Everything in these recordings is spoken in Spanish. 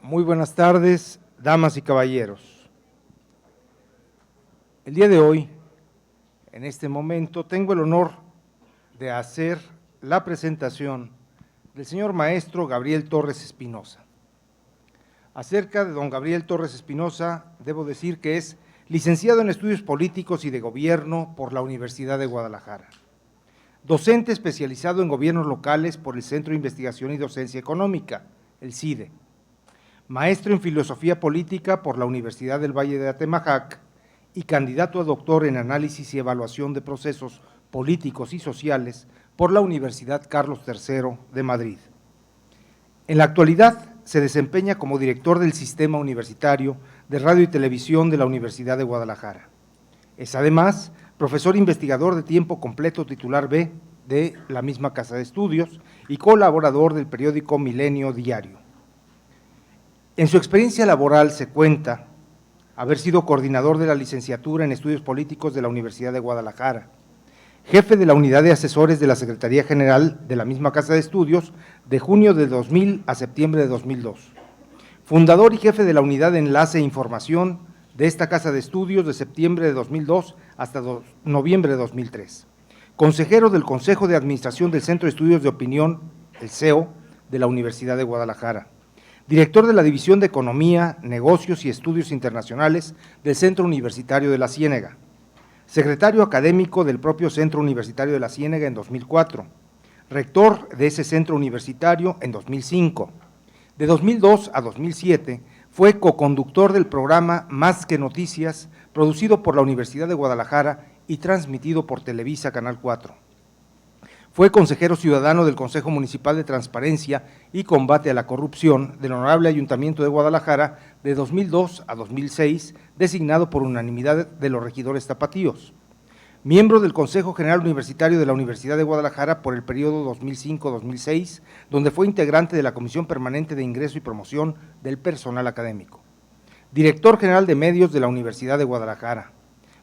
Muy buenas tardes, damas y caballeros. El día de hoy, en este momento, tengo el honor de hacer la presentación del señor maestro Gabriel Torres Espinosa. Acerca de don Gabriel Torres Espinosa, debo decir que es licenciado en Estudios Políticos y de Gobierno por la Universidad de Guadalajara, docente especializado en gobiernos locales por el Centro de Investigación y Docencia Económica, el CIDE, maestro en Filosofía Política por la Universidad del Valle de Atemajac y candidato a doctor en Análisis y Evaluación de Procesos Políticos y Sociales por la Universidad Carlos III de Madrid. En la actualidad se desempeña como director del Sistema Universitario de Radio y Televisión de la Universidad de Guadalajara. Es además profesor investigador de tiempo completo titular B de la misma Casa de Estudios y colaborador del periódico Milenio Diario. En su experiencia laboral se cuenta haber sido coordinador de la licenciatura en Estudios Políticos de la Universidad de Guadalajara, jefe de la unidad de asesores de la Secretaría General de la misma Casa de Estudios de junio de 2000 a septiembre de 2002, fundador y jefe de la unidad de enlace e información de esta Casa de Estudios de septiembre de 2002 hasta noviembre de 2003, consejero del Consejo de Administración del Centro de Estudios de Opinión, el CEO, de la Universidad de Guadalajara, director de la División de Economía, Negocios y Estudios Internacionales del Centro Universitario de la Ciénega, secretario académico del propio Centro Universitario de la Ciénega en 2004, rector de ese centro universitario en 2005. De 2002 a 2007 fue coconductor del programa Más que Noticias, producido por la Universidad de Guadalajara y transmitido por Televisa Canal 4. Fue consejero ciudadano del Consejo Municipal de Transparencia y Combate a la Corrupción del Honorable Ayuntamiento de Guadalajara de 2002 a 2006, designado por unanimidad de los regidores tapatíos. Miembro del Consejo General Universitario de la Universidad de Guadalajara por el periodo 2005-2006, donde fue integrante de la Comisión Permanente de Ingreso y Promoción del Personal Académico. Director General de Medios de la Universidad de Guadalajara,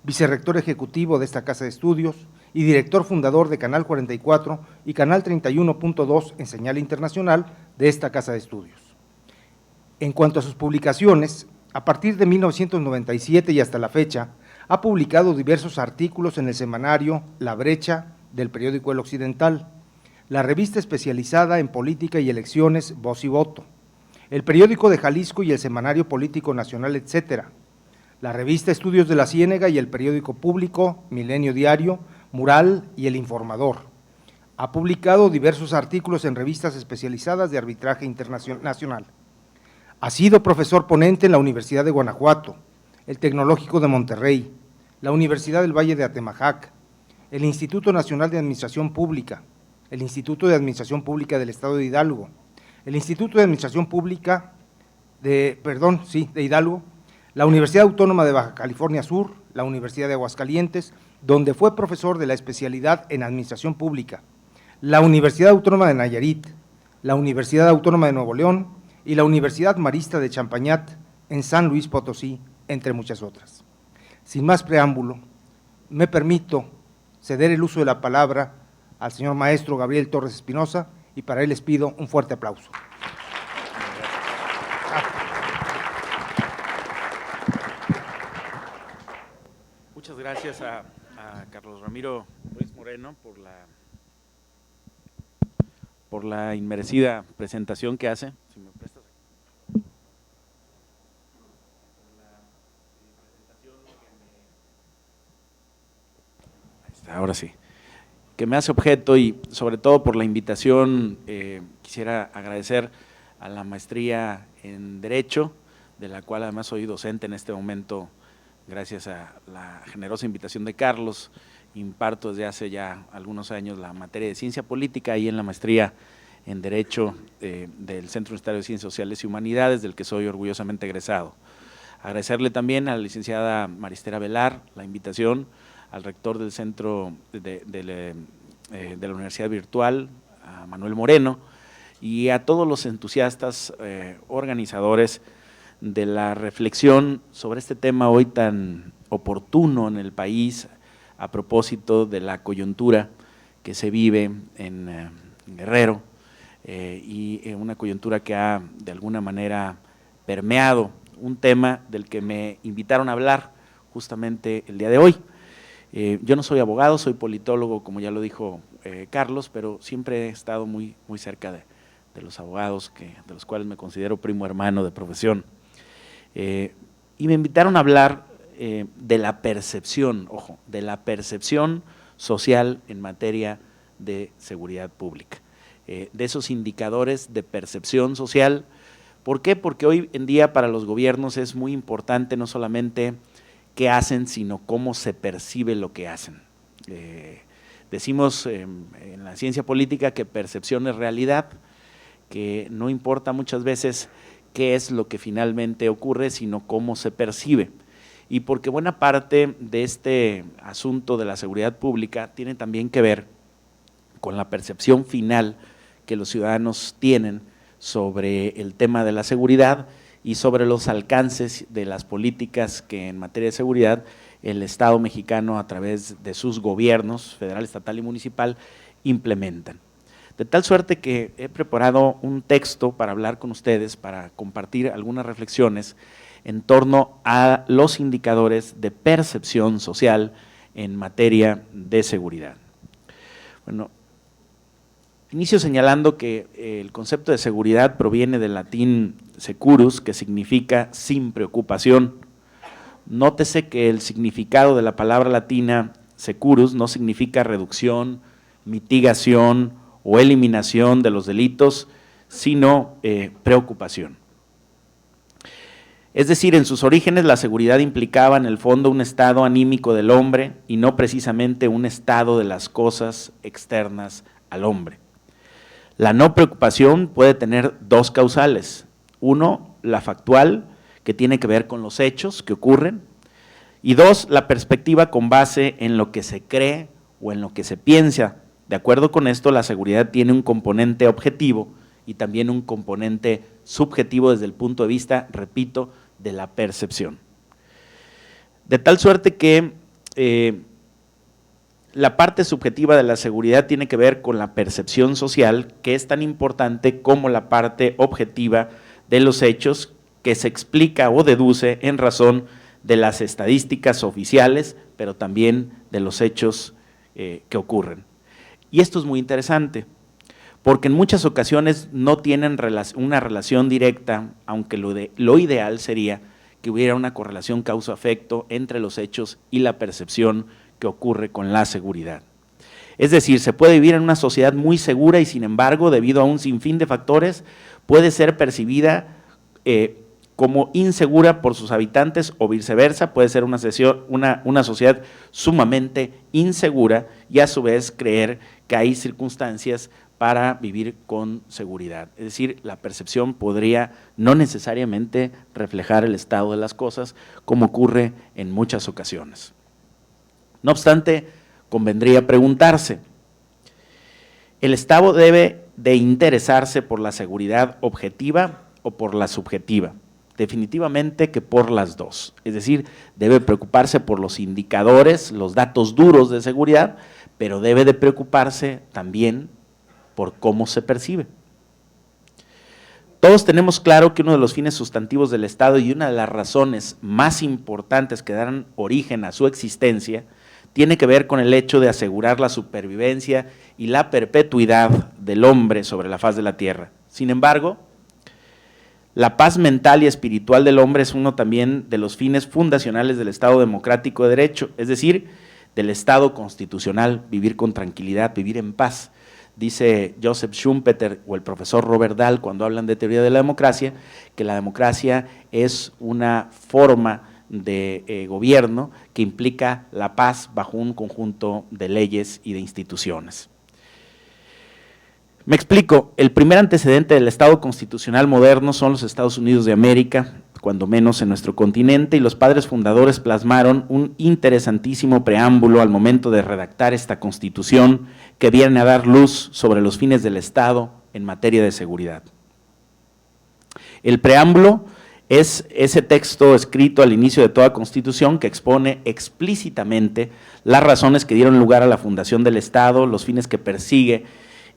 vicerrector ejecutivo de esta Casa de Estudios y director fundador de Canal 44 y Canal 31.2 en señal internacional de esta Casa de Estudios. En cuanto a sus publicaciones, a partir de 1997 y hasta la fecha, ha publicado diversos artículos en el semanario La Brecha del periódico El Occidental, la revista especializada en política y elecciones Voz y Voto, el periódico de Jalisco y el semanario político nacional, etcétera, la revista Estudios de la Ciénega y el periódico público Milenio Diario, Mural y El Informador. Ha publicado diversos artículos en revistas especializadas de arbitraje internacional. Ha sido profesor ponente en la Universidad de Guanajuato, el Tecnológico de Monterrey, la Universidad del Valle de Atemajac, el Instituto Nacional de Administración Pública, el Instituto de Administración Pública del Estado de Hidalgo, el Instituto de Administración Pública de Hidalgo, la Universidad Autónoma de Baja California Sur, la Universidad de Aguascalientes, donde fue profesor de la especialidad en Administración Pública, la Universidad Autónoma de Nayarit, la Universidad Autónoma de Nuevo León y la Universidad Marista de Champañat en San Luis Potosí, entre muchas otras. Sin más preámbulo, me permito ceder el uso de la palabra al señor maestro Gabriel Torres Espinosa y para él les pido un fuerte aplauso. Muchas gracias a Carlos Ramiro Ruiz Moreno por la inmerecida presentación que hace. Si me prestas aquí. Ahí está, ahora sí. Que me hace objeto y sobre todo por la invitación, quisiera agradecer a la maestría en Derecho, de la cual además soy docente en este momento. Gracias a la generosa invitación de Carlos, imparto desde hace ya algunos años la materia de Ciencia Política y en la maestría en Derecho del Centro Universitario de Ciencias Sociales y Humanidades, del que soy orgullosamente egresado. Agradecerle también a la licenciada Maristela Velar la invitación, al rector del Centro de la Universidad Virtual, a Manuel Moreno, y a todos los entusiastas, organizadores de la reflexión sobre este tema hoy tan oportuno en el país a propósito de la coyuntura que se vive en Guerrero y una coyuntura que ha de alguna manera permeado un tema del que me invitaron a hablar justamente el día de hoy. Yo no soy abogado, soy politólogo, como ya lo dijo Carlos, pero siempre he estado muy cerca de los abogados, de los cuales me considero primo hermano de profesión. Y me invitaron a hablar de la percepción, ojo, de la percepción social en materia de seguridad pública, de esos indicadores de percepción social. ¿Por qué? Porque hoy en día para los gobiernos es muy importante no solamente qué hacen, sino cómo se percibe lo que hacen. Decimos en la ciencia política que percepción es realidad, que no importa muchas veces qué es lo que finalmente ocurre, sino cómo se percibe. Y porque buena parte de este asunto de la seguridad pública tiene también que ver con la percepción final que los ciudadanos tienen sobre el tema de la seguridad y sobre los alcances de las políticas que en materia de seguridad el Estado mexicano a través de sus gobiernos federal, estatal y municipal implementan. De tal suerte que he preparado un texto para hablar con ustedes, para compartir algunas reflexiones en torno a los indicadores de percepción social en materia de seguridad. Bueno, inicio señalando que el concepto de seguridad proviene del latín securus, que significa sin preocupación. Nótese que el significado de la palabra latina securus no significa reducción, mitigación o eliminación de los delitos, sino preocupación. Es decir, en sus orígenes la seguridad implicaba en el fondo un estado anímico del hombre y no precisamente un estado de las cosas externas al hombre. La no preocupación puede tener dos causales. Uno, la factual, que tiene que ver con los hechos que ocurren, y dos, la perspectiva con base en lo que se cree o en lo que se piensa. De acuerdo con esto, la seguridad tiene un componente objetivo y también un componente subjetivo desde el punto de vista, repito, de la percepción. De tal suerte que la parte subjetiva de la seguridad tiene que ver con la percepción social, que es tan importante como la parte objetiva de los hechos, que se explica o deduce en razón de las estadísticas oficiales, pero también de los hechos que ocurren. Y esto es muy interesante, porque en muchas ocasiones no tienen una relación directa, aunque lo ideal sería que hubiera una correlación causa-efecto entre los hechos y la percepción que ocurre con la seguridad. Es decir, se puede vivir en una sociedad muy segura y sin embargo, debido a un sinfín de factores, puede ser percibida como insegura por sus habitantes o viceversa, puede ser una sociedad sumamente insegura y a su vez creer que hay circunstancias para vivir con seguridad. Es decir, la percepción podría no necesariamente reflejar el estado de las cosas, como ocurre en muchas ocasiones. No obstante, convendría preguntarse, ¿el Estado debe de interesarse por la seguridad objetiva o por la subjetiva? Definitivamente que por las dos, es decir, debe preocuparse por los indicadores, los datos duros de seguridad, pero debe de preocuparse también por cómo se percibe. Todos tenemos claro que uno de los fines sustantivos del Estado y una de las razones más importantes que dan origen a su existencia tiene que ver con el hecho de asegurar la supervivencia y la perpetuidad del hombre sobre la faz de la tierra. Sin embargo, la paz mental y espiritual del hombre es uno también de los fines fundacionales del Estado democrático de derecho, es decir, del Estado constitucional, vivir con tranquilidad, vivir en paz. Dice Joseph Schumpeter o el profesor Robert Dahl cuando hablan de teoría de la democracia, que la democracia es una forma de gobierno que implica la paz bajo un conjunto de leyes y de instituciones. Me explico, el primer antecedente del Estado constitucional moderno son los Estados Unidos de América, cuando menos en nuestro continente, y los padres fundadores plasmaron un interesantísimo preámbulo al momento de redactar esta Constitución que viene a dar luz sobre los fines del Estado en materia de seguridad. El preámbulo es ese texto escrito al inicio de toda Constitución que expone explícitamente las razones que dieron lugar a la fundación del Estado, los fines que persigue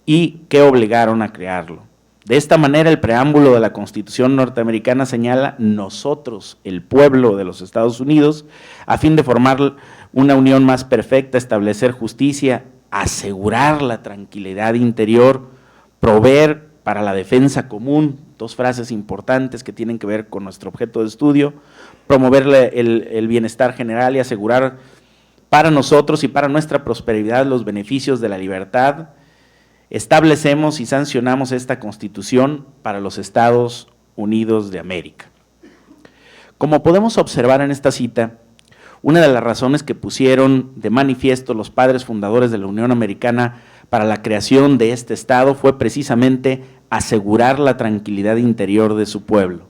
y que obligaron a crearlo. De esta manera, el preámbulo de la Constitución norteamericana señala nosotros, el pueblo de los Estados Unidos, a fin de formar una unión más perfecta, establecer justicia, asegurar la tranquilidad interior, proveer para la defensa común, dos frases importantes que tienen que ver con nuestro objeto de estudio, promover el bienestar general y asegurar para nosotros y para nuestra prosperidad los beneficios de la libertad. Establecemos y sancionamos esta Constitución para los Estados Unidos de América. Como podemos observar en esta cita, una de las razones que pusieron de manifiesto los padres fundadores de la Unión Americana para la creación de este Estado fue precisamente asegurar la tranquilidad interior de su pueblo.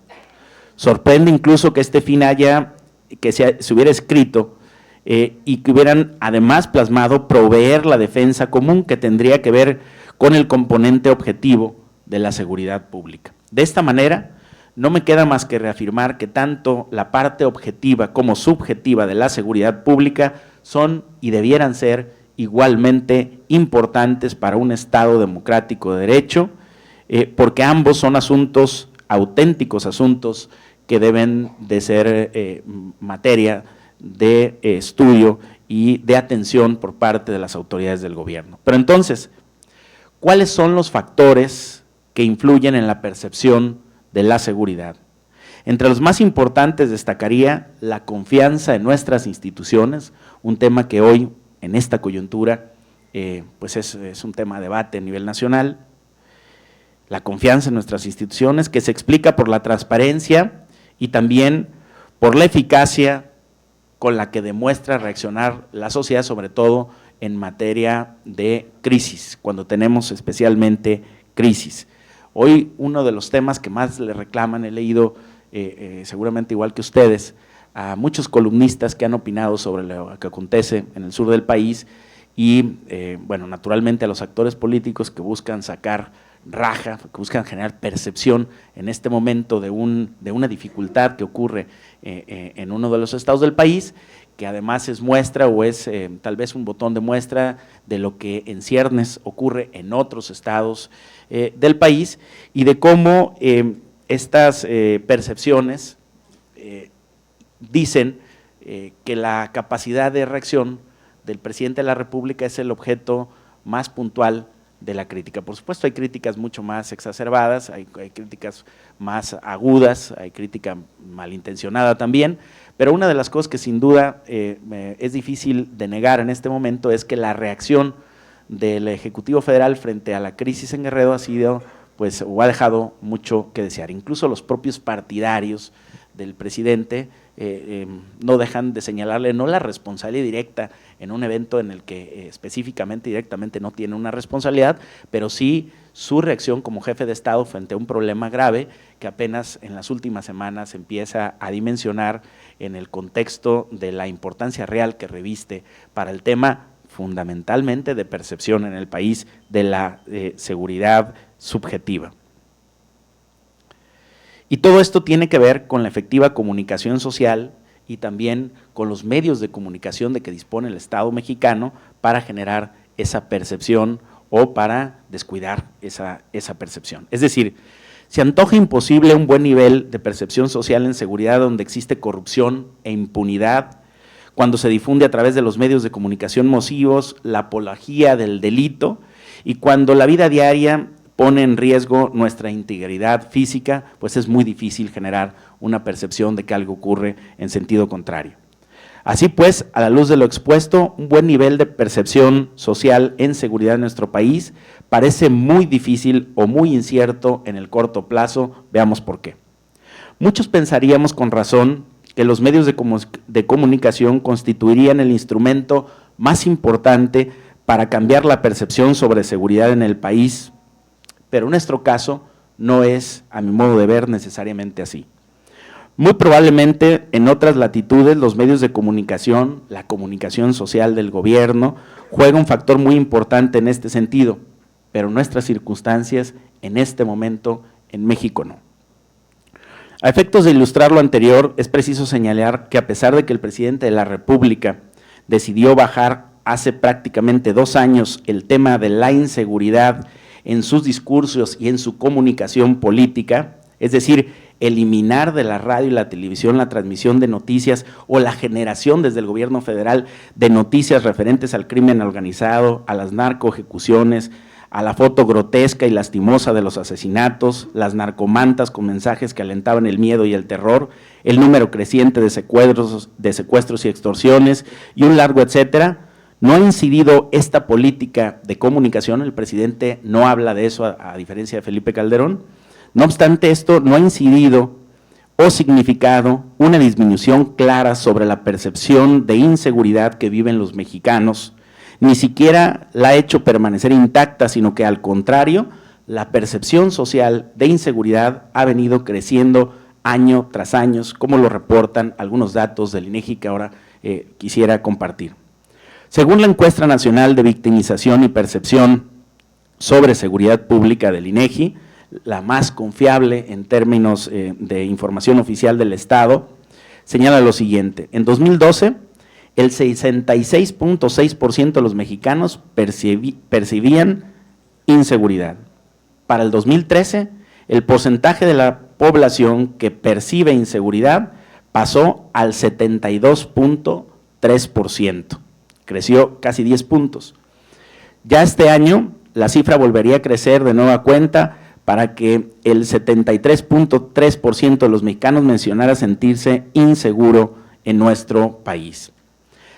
Sorprende incluso que este fin se hubiera escrito y que hubieran además plasmado proveer la defensa común, que tendría que ver con el componente objetivo de la seguridad pública. De esta manera, no me queda más que reafirmar que tanto la parte objetiva como subjetiva de la seguridad pública son y debieran ser igualmente importantes para un Estado democrático de derecho, porque ambos son asuntos, auténticos asuntos, que deben de ser materia de estudio y de atención por parte de las autoridades del gobierno. Pero entonces, ¿cuáles son los factores que influyen en la percepción de la seguridad? Entre los más importantes destacaría la confianza en nuestras instituciones, un tema que hoy, en esta coyuntura, pues es un tema de debate a nivel nacional. La confianza en nuestras instituciones, que se explica por la transparencia y también por la eficacia con la que demuestra reaccionar la sociedad, sobre todo en materia de crisis, cuando tenemos especialmente crisis. Hoy uno de los temas que más le reclaman, he leído seguramente igual que ustedes, a muchos columnistas que han opinado sobre lo que acontece en el sur del país y, bueno, naturalmente a los actores políticos que buscan sacar raja, que buscan generar percepción en este momento de una dificultad que ocurre en uno de los estados del país, que además es muestra o es tal vez un botón de muestra de lo que en ciernes ocurre en otros estados del país y de cómo estas percepciones dicen que la capacidad de reacción del presidente de la República es el objeto más puntual de la crítica. Por supuesto, hay críticas mucho más exacerbadas, hay críticas más agudas, hay crítica malintencionada también, pero una de las cosas que sin duda es difícil de negar en este momento es que la reacción del Ejecutivo Federal frente a la crisis en Guerrero ha sido, pues, o ha dejado mucho que desear. Incluso los propios partidarios del presidente no dejan de señalarle no la responsabilidad directa en un evento en el que específicamente, directamente no tiene una responsabilidad, pero sí su reacción como jefe de Estado frente a un problema grave que apenas en las últimas semanas empieza a dimensionar en el contexto de la importancia real que reviste para el tema fundamentalmente de percepción en el país de la seguridad subjetiva. Y todo esto tiene que ver con la efectiva comunicación social y también con los medios de comunicación de que dispone el Estado mexicano para generar esa percepción o para descuidar esa percepción. Es decir, se antoja imposible un buen nivel de percepción social en seguridad donde existe corrupción e impunidad, cuando se difunde a través de los medios de comunicación masivos la apología del delito y cuando la vida diaria pone en riesgo nuestra integridad física, pues es muy difícil generar una percepción de que algo ocurre en sentido contrario. Así pues, a la luz de lo expuesto, un buen nivel de percepción social en seguridad en nuestro país parece muy difícil o muy incierto en el corto plazo. Veamos por qué. Muchos pensaríamos con razón que los medios de comunicación constituirían el instrumento más importante para cambiar la percepción sobre seguridad en el país, pero en nuestro caso no es, a mi modo de ver, necesariamente así. Muy probablemente en otras latitudes los medios de comunicación, la comunicación social del gobierno, juega un factor muy importante en este sentido, pero en nuestras circunstancias, en este momento, en México no. A efectos de ilustrar lo anterior, es preciso señalar que a pesar de que el presidente de la República decidió bajar hace prácticamente 2 años el tema de la inseguridad en sus discursos y en su comunicación política, es decir, eliminar de la radio y la televisión la transmisión de noticias o la generación desde el gobierno federal de noticias referentes al crimen organizado, a las narcoejecuciones, a la foto grotesca y lastimosa de los asesinatos, las narcomantas con mensajes que alentaban el miedo y el terror, el número creciente de secuestros y extorsiones y un largo etcétera. No ha incidido esta política de comunicación, el presidente no habla de eso a diferencia de Felipe Calderón. No obstante, esto no ha incidido o significado una disminución clara sobre la percepción de inseguridad que viven los mexicanos, ni siquiera la ha hecho permanecer intacta, sino que al contrario, la percepción social de inseguridad ha venido creciendo año tras año, como lo reportan algunos datos del INEGI que ahora quisiera compartir. Según la encuesta nacional de victimización y percepción sobre seguridad pública del INEGI, la más confiable en términos de información oficial del Estado, señala lo siguiente: en 2012, el 66.6% de los mexicanos percibían inseguridad. Para el 2013, el porcentaje de la población que percibe inseguridad pasó al 72.3%, creció casi 10 puntos. Ya este año, la cifra volvería a crecer de nueva cuenta para que el 73.3% de los mexicanos mencionara sentirse inseguro en nuestro país.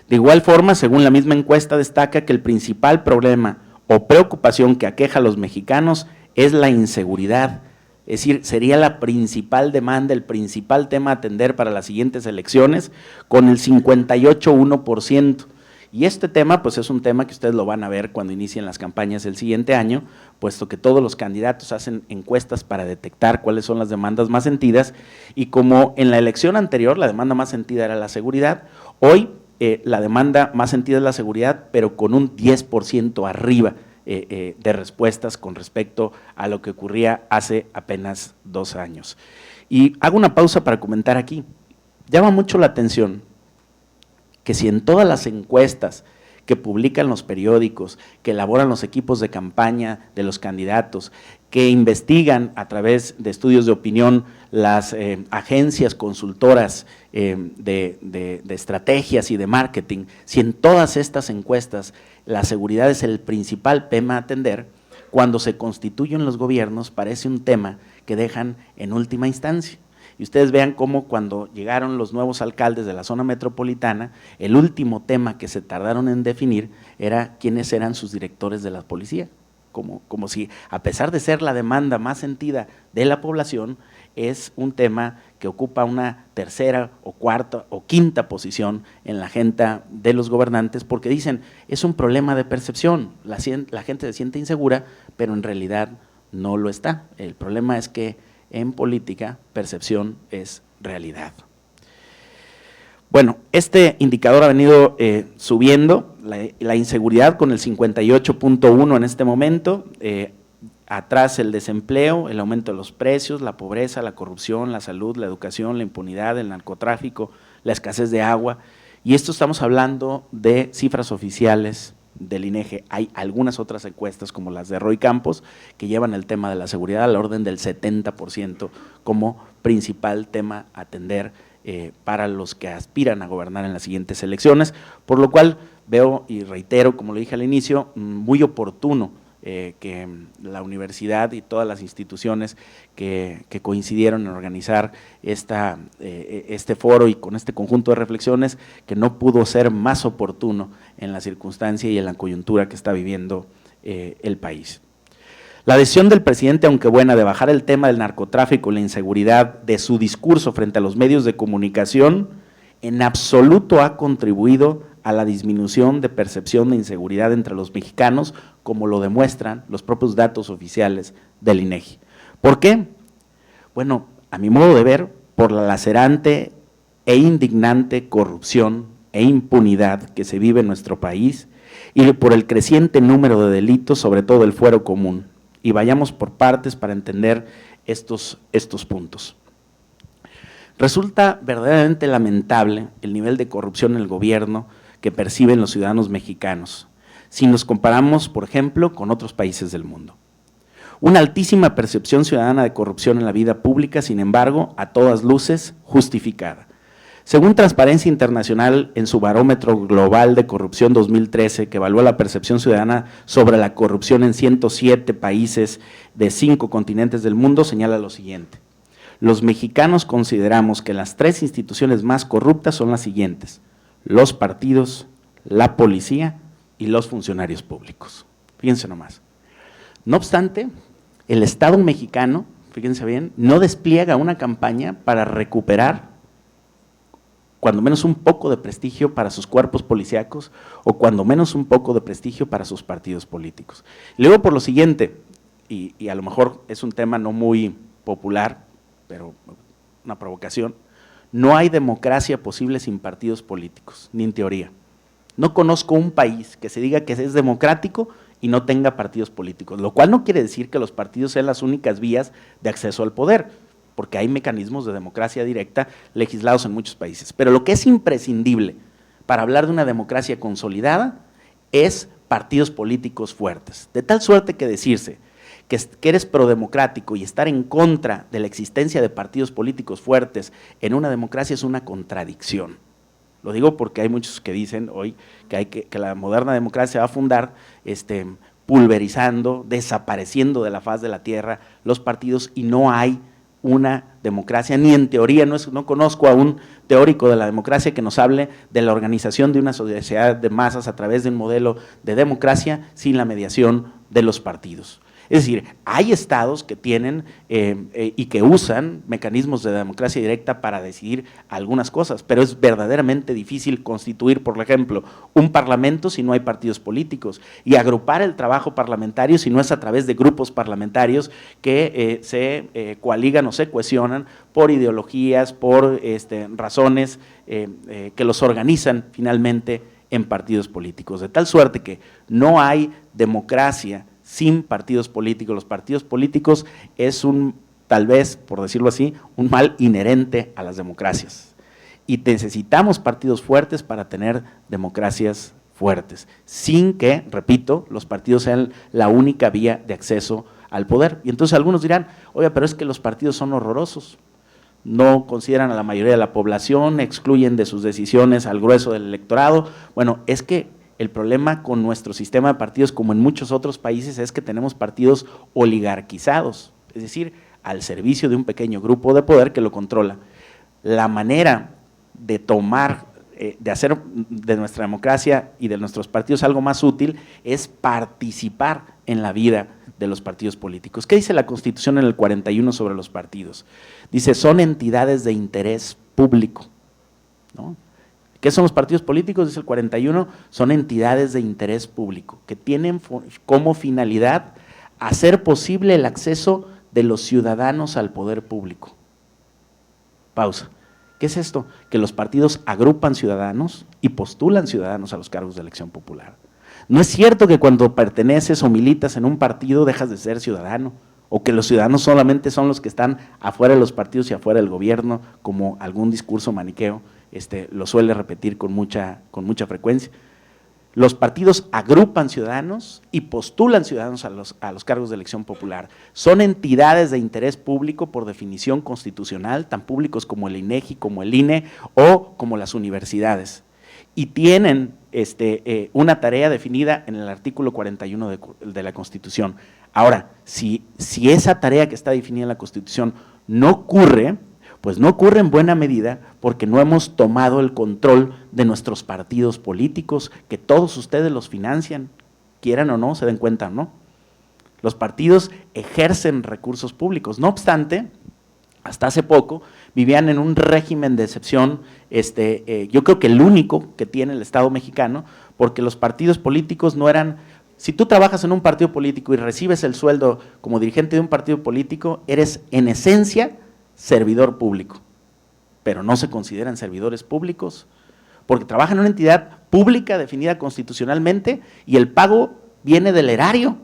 De igual forma, según la misma encuesta, destaca que el principal problema o preocupación que aqueja a los mexicanos es la inseguridad, es decir, sería la principal demanda, el principal tema a atender para las siguientes elecciones, con el 58.1%. Y este tema, pues es un tema que ustedes lo van a ver cuando inicien las campañas el siguiente año, puesto que todos los candidatos hacen encuestas para detectar cuáles son las demandas más sentidas, y como en la elección anterior la demanda más sentida era la seguridad, hoy la demanda más sentida es la seguridad, pero con un 10% arriba de respuestas con respecto a lo que ocurría hace apenas 2 años. Y hago una pausa para comentar aquí. Llama mucho la atención que si en todas las encuestas que publican los periódicos, que elaboran los equipos de campaña de los candidatos, que investigan a través de estudios de opinión las agencias consultoras de estrategias y de marketing, si en todas estas encuestas la seguridad es el principal tema a atender, cuando se constituyen los gobiernos parece un tema que dejan en última instancia. Y ustedes vean cómo cuando llegaron los nuevos alcaldes de la zona metropolitana, el último tema que se tardaron en definir era quiénes eran sus directores de la policía, como si a pesar de ser la demanda más sentida de la población, es un tema que ocupa una tercera o cuarta o quinta posición en la agenda de los gobernantes, porque dicen, es un problema de percepción, la gente se siente insegura, pero en realidad no lo está. El problema es que en política, percepción es realidad. Bueno, este indicador ha venido subiendo, la inseguridad con el 58.1 en este momento, atrás el desempleo, el aumento de los precios, la pobreza, la corrupción, la salud, la educación, la impunidad, el narcotráfico, la escasez de agua, y esto estamos hablando de cifras oficiales del INEGI. Hay algunas otras encuestas como las de Roy Campos que llevan el tema de la seguridad al orden del 70% como principal tema a atender para los que aspiran a gobernar en las siguientes elecciones, por lo cual veo y reitero, como lo dije al inicio, muy oportuno que la universidad y todas las instituciones que coincidieron en organizar este foro y con este conjunto de reflexiones, que no pudo ser más oportuno en la circunstancia y en la coyuntura que está viviendo el país. La decisión del presidente, aunque buena, de bajar el tema del narcotráfico y la inseguridad de su discurso frente a los medios de comunicación, en absoluto ha contribuido a la disminución de percepción de inseguridad entre los mexicanos, como lo demuestran los propios datos oficiales del INEGI. ¿Por qué? Bueno, a mi modo de ver, por la lacerante e indignante corrupción e impunidad que se vive en nuestro país y por el creciente número de delitos, sobre todo el fuero común. Y vayamos por partes para entender estos puntos. Resulta verdaderamente lamentable el nivel de corrupción en el gobierno que perciben los ciudadanos mexicanos, si nos comparamos, por ejemplo, con otros países del mundo. Una altísima percepción ciudadana de corrupción en la vida pública, sin embargo, a todas luces, justificada. Según Transparencia Internacional, en su barómetro global de corrupción 2013, que evaluó la percepción ciudadana sobre la corrupción en 107 países de 5 continentes del mundo, señala lo siguiente: los mexicanos consideramos que las 3 instituciones más corruptas son las siguientes: los partidos, la policía y los funcionarios públicos. Fíjense nomás. No obstante, el Estado mexicano, fíjense bien, no despliega una campaña para recuperar cuando menos un poco de prestigio para sus cuerpos policíacos o cuando menos un poco de prestigio para sus partidos políticos. Luego por lo siguiente, y a lo mejor es un tema no muy popular, pero una provocación, no hay democracia posible sin partidos políticos, ni en teoría. No conozco un país que se diga que es democrático y no tenga partidos políticos, lo cual no quiere decir que los partidos sean las únicas vías de acceso al poder, porque hay mecanismos de democracia directa legislados en muchos países. Pero lo que es imprescindible para hablar de una democracia consolidada es partidos políticos fuertes, de tal suerte que decirse que eres prodemocrático y estar en contra de la existencia de partidos políticos fuertes en una democracia es una contradicción. Lo digo porque hay muchos que dicen hoy que la moderna democracia va a fundar pulverizando, desapareciendo de la faz de la tierra los partidos, y no hay una democracia, ni en teoría, no conozco a un teórico de la democracia que nos hable de la organización de una sociedad de masas a través de un modelo de democracia sin la mediación de los partidos. Es decir, hay estados que tienen y que usan mecanismos de democracia directa para decidir algunas cosas, pero es verdaderamente difícil constituir, por ejemplo, un parlamento si no hay partidos políticos, y agrupar el trabajo parlamentario si no es a través de grupos parlamentarios que se coaligan o se cohesionan por ideologías, por razones que los organizan finalmente en partidos políticos, de tal suerte que no hay democracia sin partidos políticos. Los partidos políticos es tal vez, por decirlo así, un mal inherente a las democracias. Y necesitamos partidos fuertes para tener democracias fuertes, sin que, repito, los partidos sean la única vía de acceso al poder. Y entonces algunos dirán, oye, pero es que los partidos son horrorosos, no consideran a la mayoría de la población, excluyen de sus decisiones al grueso del electorado. Bueno, es que el problema con nuestro sistema de partidos, como en muchos otros países, es que tenemos partidos oligarquizados, es decir, al servicio de un pequeño grupo de poder que lo controla. La manera de de hacer de nuestra democracia y de nuestros partidos algo más útil es participar en la vida de los partidos políticos. ¿Qué dice la Constitución en el 41 sobre los partidos? Dice, son entidades de interés público, ¿no? ¿Qué son los partidos políticos? Dice el 41, son entidades de interés público que tienen como finalidad hacer posible el acceso de los ciudadanos al poder público. Pausa. ¿Qué es esto? Que los partidos agrupan ciudadanos y postulan ciudadanos a los cargos de elección popular. No es cierto que cuando perteneces o militas en un partido dejas de ser ciudadano, o que los ciudadanos solamente son los que están afuera de los partidos y afuera del gobierno, como algún discurso maniqueo lo suele repetir con mucha frecuencia. Los partidos agrupan ciudadanos y postulan ciudadanos a los cargos de elección popular. Son entidades de interés público por definición constitucional, tan públicos como el INEGI, como el INE o como las universidades. Y tienen una tarea definida en el artículo 41 de la Constitución. Ahora, si esa tarea que está definida en la Constitución no ocurre, pues no ocurre en buena medida porque no hemos tomado el control de nuestros partidos políticos, que todos ustedes los financian, quieran o no, se den cuenta o no. Los partidos ejercen recursos públicos, no obstante, hasta hace poco vivían en un régimen de excepción, yo creo que el único que tiene el Estado mexicano, porque los partidos políticos no eran… Si tú trabajas en un partido político y recibes el sueldo como dirigente de un partido político, eres en esencia servidor público, pero no se consideran servidores públicos porque trabajan en una entidad pública definida constitucionalmente y el pago viene del erario,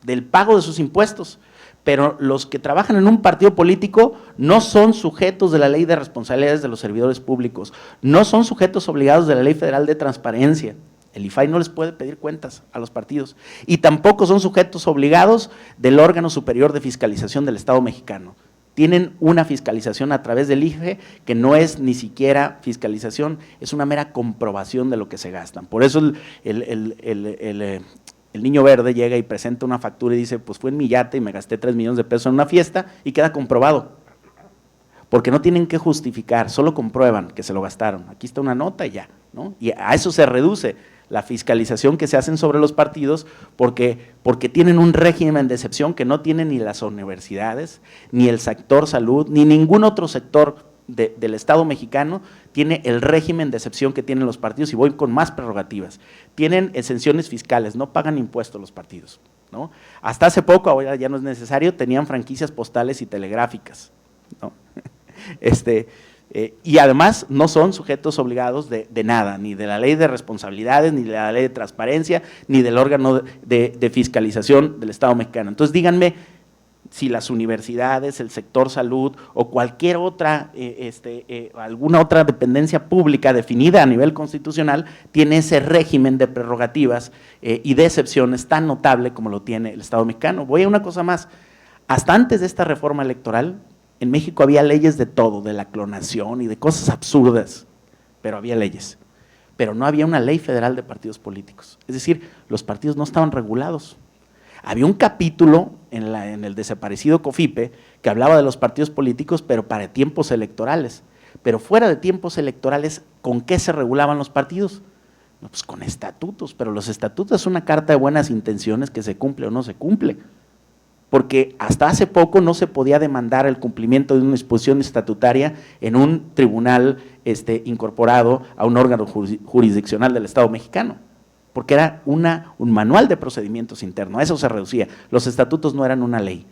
del pago de sus impuestos. Pero los que trabajan en un partido político no son sujetos de la Ley de Responsabilidades de los Servidores Públicos, no son sujetos obligados de la Ley Federal de Transparencia. El IFAI no les puede pedir cuentas a los partidos y tampoco son sujetos obligados del órgano superior de fiscalización del Estado mexicano. Tienen una fiscalización a través del IFE que no es ni siquiera fiscalización, es una mera comprobación de lo que se gastan. Por eso el niño verde llega y presenta una factura y dice, pues fue en mi yate y me gasté 3 millones de pesos en una fiesta y queda comprobado. Porque no tienen que justificar, solo comprueban que se lo gastaron. Aquí está una nota y ya, ¿no? Y a eso se reduce la fiscalización que se hacen sobre los partidos porque tienen un régimen de excepción que no tienen ni las universidades, ni el sector salud, ni ningún otro sector del Estado mexicano tiene el régimen de excepción que tienen los partidos, y voy con más prerrogativas. Tienen exenciones fiscales, no pagan impuestos los partidos, ¿no? Hasta hace poco, ahora ya no es necesario, tenían franquicias postales y telegráficas, ¿no? Y además no son sujetos obligados de nada, ni de la ley de responsabilidades, ni de la ley de transparencia, ni del órgano de fiscalización del Estado mexicano. Entonces díganme si las universidades, el sector salud o cualquier otra, alguna otra dependencia pública definida a nivel constitucional tiene ese régimen de prerrogativas y de excepciones tan notable como lo tiene el Estado mexicano. Voy a una cosa más, hasta antes de esta reforma electoral, en México había leyes de todo, de la clonación y de cosas absurdas, pero había leyes. Pero no había una ley federal de partidos políticos. Es decir, los partidos no estaban regulados. Había un capítulo en el desaparecido COFIPE que hablaba de los partidos políticos, pero para tiempos electorales. Pero fuera de tiempos electorales, ¿con qué se regulaban los partidos? No, pues con estatutos, pero los estatutos es una carta de buenas intenciones que se cumple o no se cumple. Porque hasta hace poco no se podía demandar el cumplimiento de una disposición estatutaria en un tribunal incorporado a un órgano jurisdiccional del Estado mexicano, porque era un manual de procedimientos internos, a eso se reducía, los estatutos no eran una ley.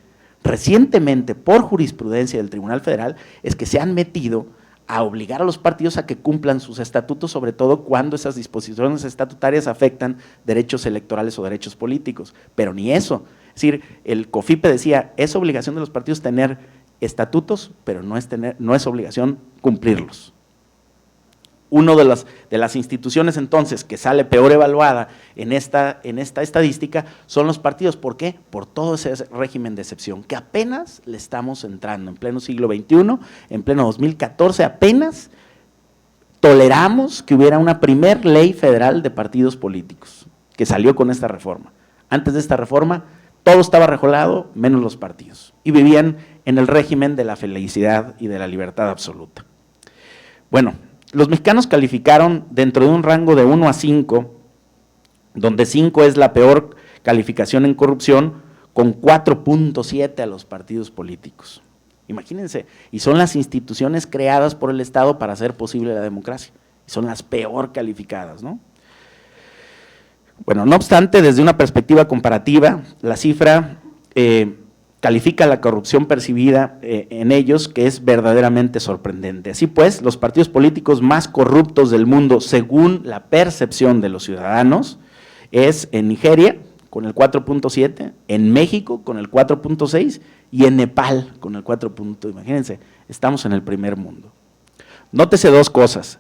Recientemente, por jurisprudencia del Tribunal Federal, es que se han metido a obligar a los partidos a que cumplan sus estatutos, sobre todo cuando esas disposiciones estatutarias afectan derechos electorales o derechos políticos, pero ni eso. Es decir, el COFIPE decía, es obligación de los partidos tener estatutos, pero no es obligación cumplirlos. Una de las instituciones entonces que sale peor evaluada en esta estadística son los partidos. ¿Por qué? Por todo ese régimen de excepción, que apenas le estamos entrando en pleno siglo XXI, en pleno 2014, apenas toleramos que hubiera una primer ley federal de partidos políticos, que salió con esta reforma. Antes de esta reforma, todo estaba regulado, menos los partidos, y vivían en el régimen de la felicidad y de la libertad absoluta. Bueno, los mexicanos calificaron dentro de un rango de 1 a 5, donde 5 es la peor calificación en corrupción, con 4.7 a los partidos políticos. Imagínense, y son las instituciones creadas por el Estado para hacer posible la democracia, y son las peor calificadas, ¿no? Bueno, no obstante, desde una perspectiva comparativa, la cifra califica la corrupción percibida en ellos, que es verdaderamente sorprendente. Así pues, los partidos políticos más corruptos del mundo, según la percepción de los ciudadanos, es en Nigeria, con el 4.7, en México, con el 4.6, y en Nepal, con el 4. Imagínense, estamos en el primer mundo. Nótese dos cosas.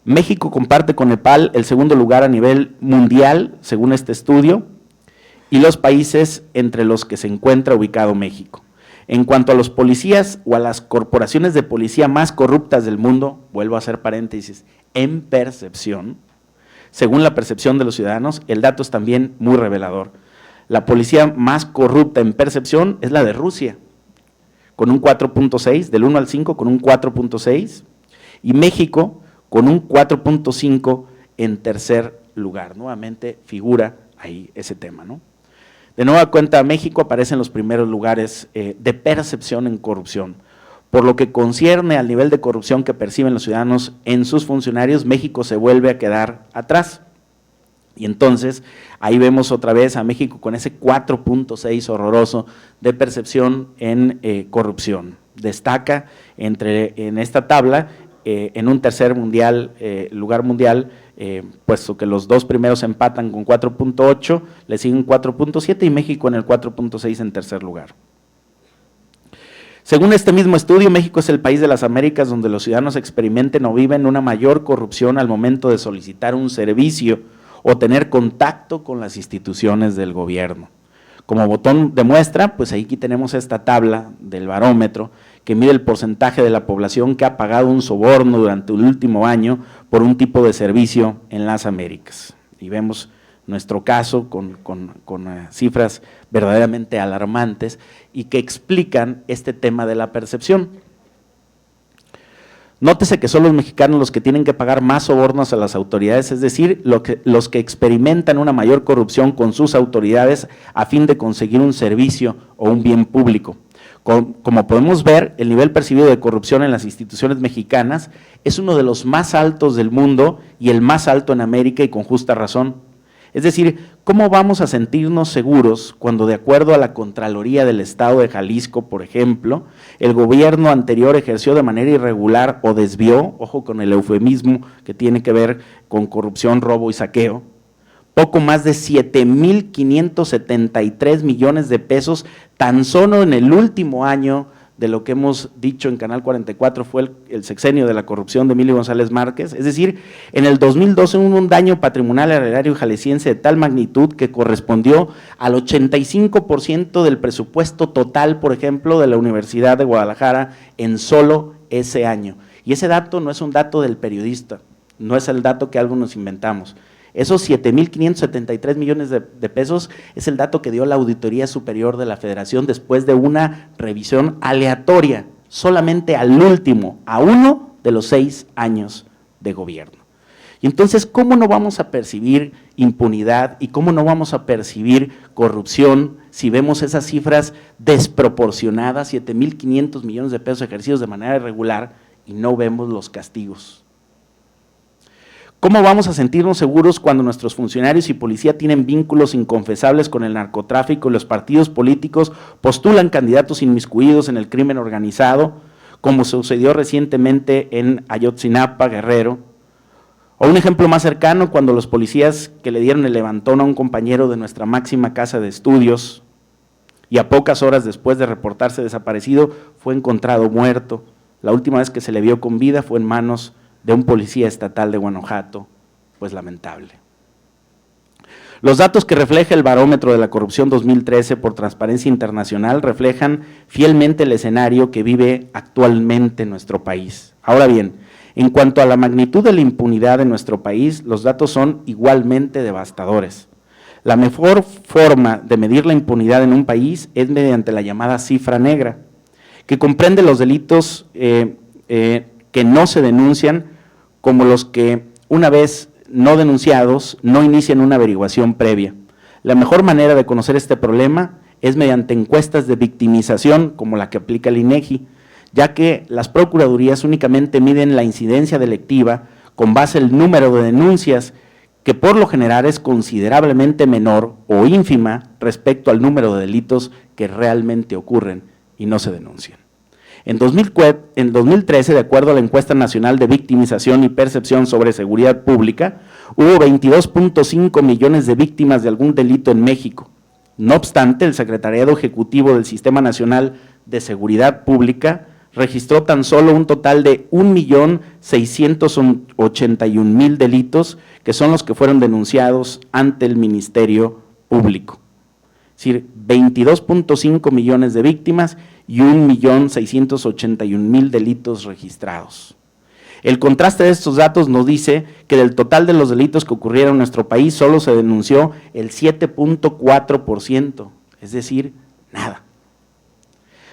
México comparte con Nepal el segundo lugar a nivel mundial, según este estudio, y los países entre los que se encuentra ubicado México. En cuanto a los policías o a las corporaciones de policía más corruptas del mundo, vuelvo a hacer paréntesis, en percepción, según la percepción de los ciudadanos, el dato es también muy revelador. La policía más corrupta en percepción es la de Rusia, con un 4.6, del 1 al 5 con un 4.6, y México con un 4.5 en tercer lugar. Nuevamente figura ahí ese tema, ¿no? De nueva cuenta, México aparece en los primeros lugares de percepción en corrupción. Por lo que concierne al nivel de corrupción que perciben los ciudadanos en sus funcionarios, México se vuelve a quedar atrás. Y entonces, ahí vemos otra vez a México con ese 4.6 horroroso de percepción en corrupción. Destaca en esta tabla en un tercer lugar mundial, puesto que los dos primeros empatan con 4.8, le siguen 4.7 y México en el 4.6 en tercer lugar. Según este mismo estudio, México es el país de las Américas donde los ciudadanos experimenten o viven una mayor corrupción al momento de solicitar un servicio o tener contacto con las instituciones del gobierno. Como botón de muestra, pues aquí tenemos esta tabla del barómetro que mide el porcentaje de la población que ha pagado un soborno durante el último año por un tipo de servicio en las Américas. Y vemos nuestro caso con cifras verdaderamente alarmantes y que explican este tema de la percepción. Nótese que son los mexicanos los que tienen que pagar más sobornos a las autoridades, es decir, los que experimentan una mayor corrupción con sus autoridades a fin de conseguir un servicio o un bien público. Como podemos ver, el nivel percibido de corrupción en las instituciones mexicanas es uno de los más altos del mundo y el más alto en América, y con justa razón. Es decir, ¿cómo vamos a sentirnos seguros cuando, de acuerdo a la Contraloría del Estado de Jalisco, por ejemplo, el gobierno anterior ejerció de manera irregular o desvió, ojo con el eufemismo que tiene que ver con corrupción, robo y saqueo, poco más de 7,573 millones de pesos tan solo en el último año de lo que hemos dicho en Canal 44 fue el sexenio de la corrupción de Emilio González Márquez? Es decir, en el 2012 hubo un daño patrimonial al erario jalisciense de tal magnitud que correspondió al 85% del presupuesto total, por ejemplo, de la Universidad de Guadalajara en solo ese año. Y ese dato no es un dato del periodista, no es el dato que algo nos inventamos. Esos 7,573 millones de pesos es el dato que dio la Auditoría Superior de la Federación después de una revisión aleatoria, solamente al último, a uno de los 6 años de gobierno. Y entonces, ¿cómo no vamos a percibir impunidad y cómo no vamos a percibir corrupción si vemos esas cifras desproporcionadas, 7,500 millones de pesos ejercidos de manera irregular, y no vemos los castigos? ¿Cómo vamos a sentirnos seguros cuando nuestros funcionarios y policía tienen vínculos inconfesables con el narcotráfico y los partidos políticos postulan candidatos inmiscuidos en el crimen organizado, como sucedió recientemente en Ayotzinapa, Guerrero? O un ejemplo más cercano, cuando los policías que le dieron el levantón a un compañero de nuestra máxima casa de estudios y a pocas horas después de reportarse desaparecido fue encontrado muerto. La última vez que se le vio con vida fue en manos de un policía estatal de Guanajuato, pues lamentable. Los datos que refleja el barómetro de la corrupción 2013 por Transparencia Internacional reflejan fielmente el escenario que vive actualmente nuestro país. Ahora bien, en cuanto a la magnitud de la impunidad en nuestro país, los datos son igualmente devastadores. La mejor forma de medir la impunidad en un país es mediante la llamada cifra negra, que comprende los delitos que no se denuncian, como los que, una vez no denunciados, no inician una averiguación previa. La mejor manera de conocer este problema es mediante encuestas de victimización, como la que aplica el INEGI, ya que las procuradurías únicamente miden la incidencia delictiva con base en el número de denuncias, que por lo general es considerablemente menor o ínfima respecto al número de delitos que realmente ocurren y no se denuncian. En 2013, de acuerdo a la Encuesta Nacional de Victimización y Percepción sobre Seguridad Pública, hubo 22,5 millones de víctimas de algún delito en México. No obstante, el Secretariado Ejecutivo del Sistema Nacional de Seguridad Pública registró tan solo un total de 1,681,000 delitos, que son los que fueron denunciados ante el Ministerio Público. Es decir, 22,5 millones de víctimas y 1,681,000 delitos registrados. El contraste de estos datos nos dice que del total de los delitos que ocurrieron en nuestro país solo se denunció el 7,4%, es decir, nada.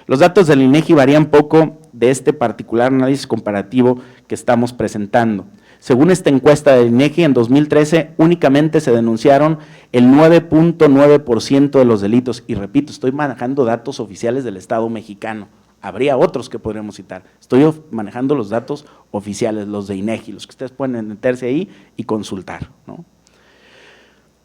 Los datos del INEGI varían poco de este particular análisis comparativo que estamos presentando. Según esta encuesta del INEGI, en 2013 únicamente se denunciaron el 9,9% de los delitos. Y repito, estoy manejando datos oficiales del Estado mexicano. Habría otros que podríamos citar. Estoy manejando los datos oficiales, los de INEGI, los que ustedes pueden meterse ahí y consultar, ¿no?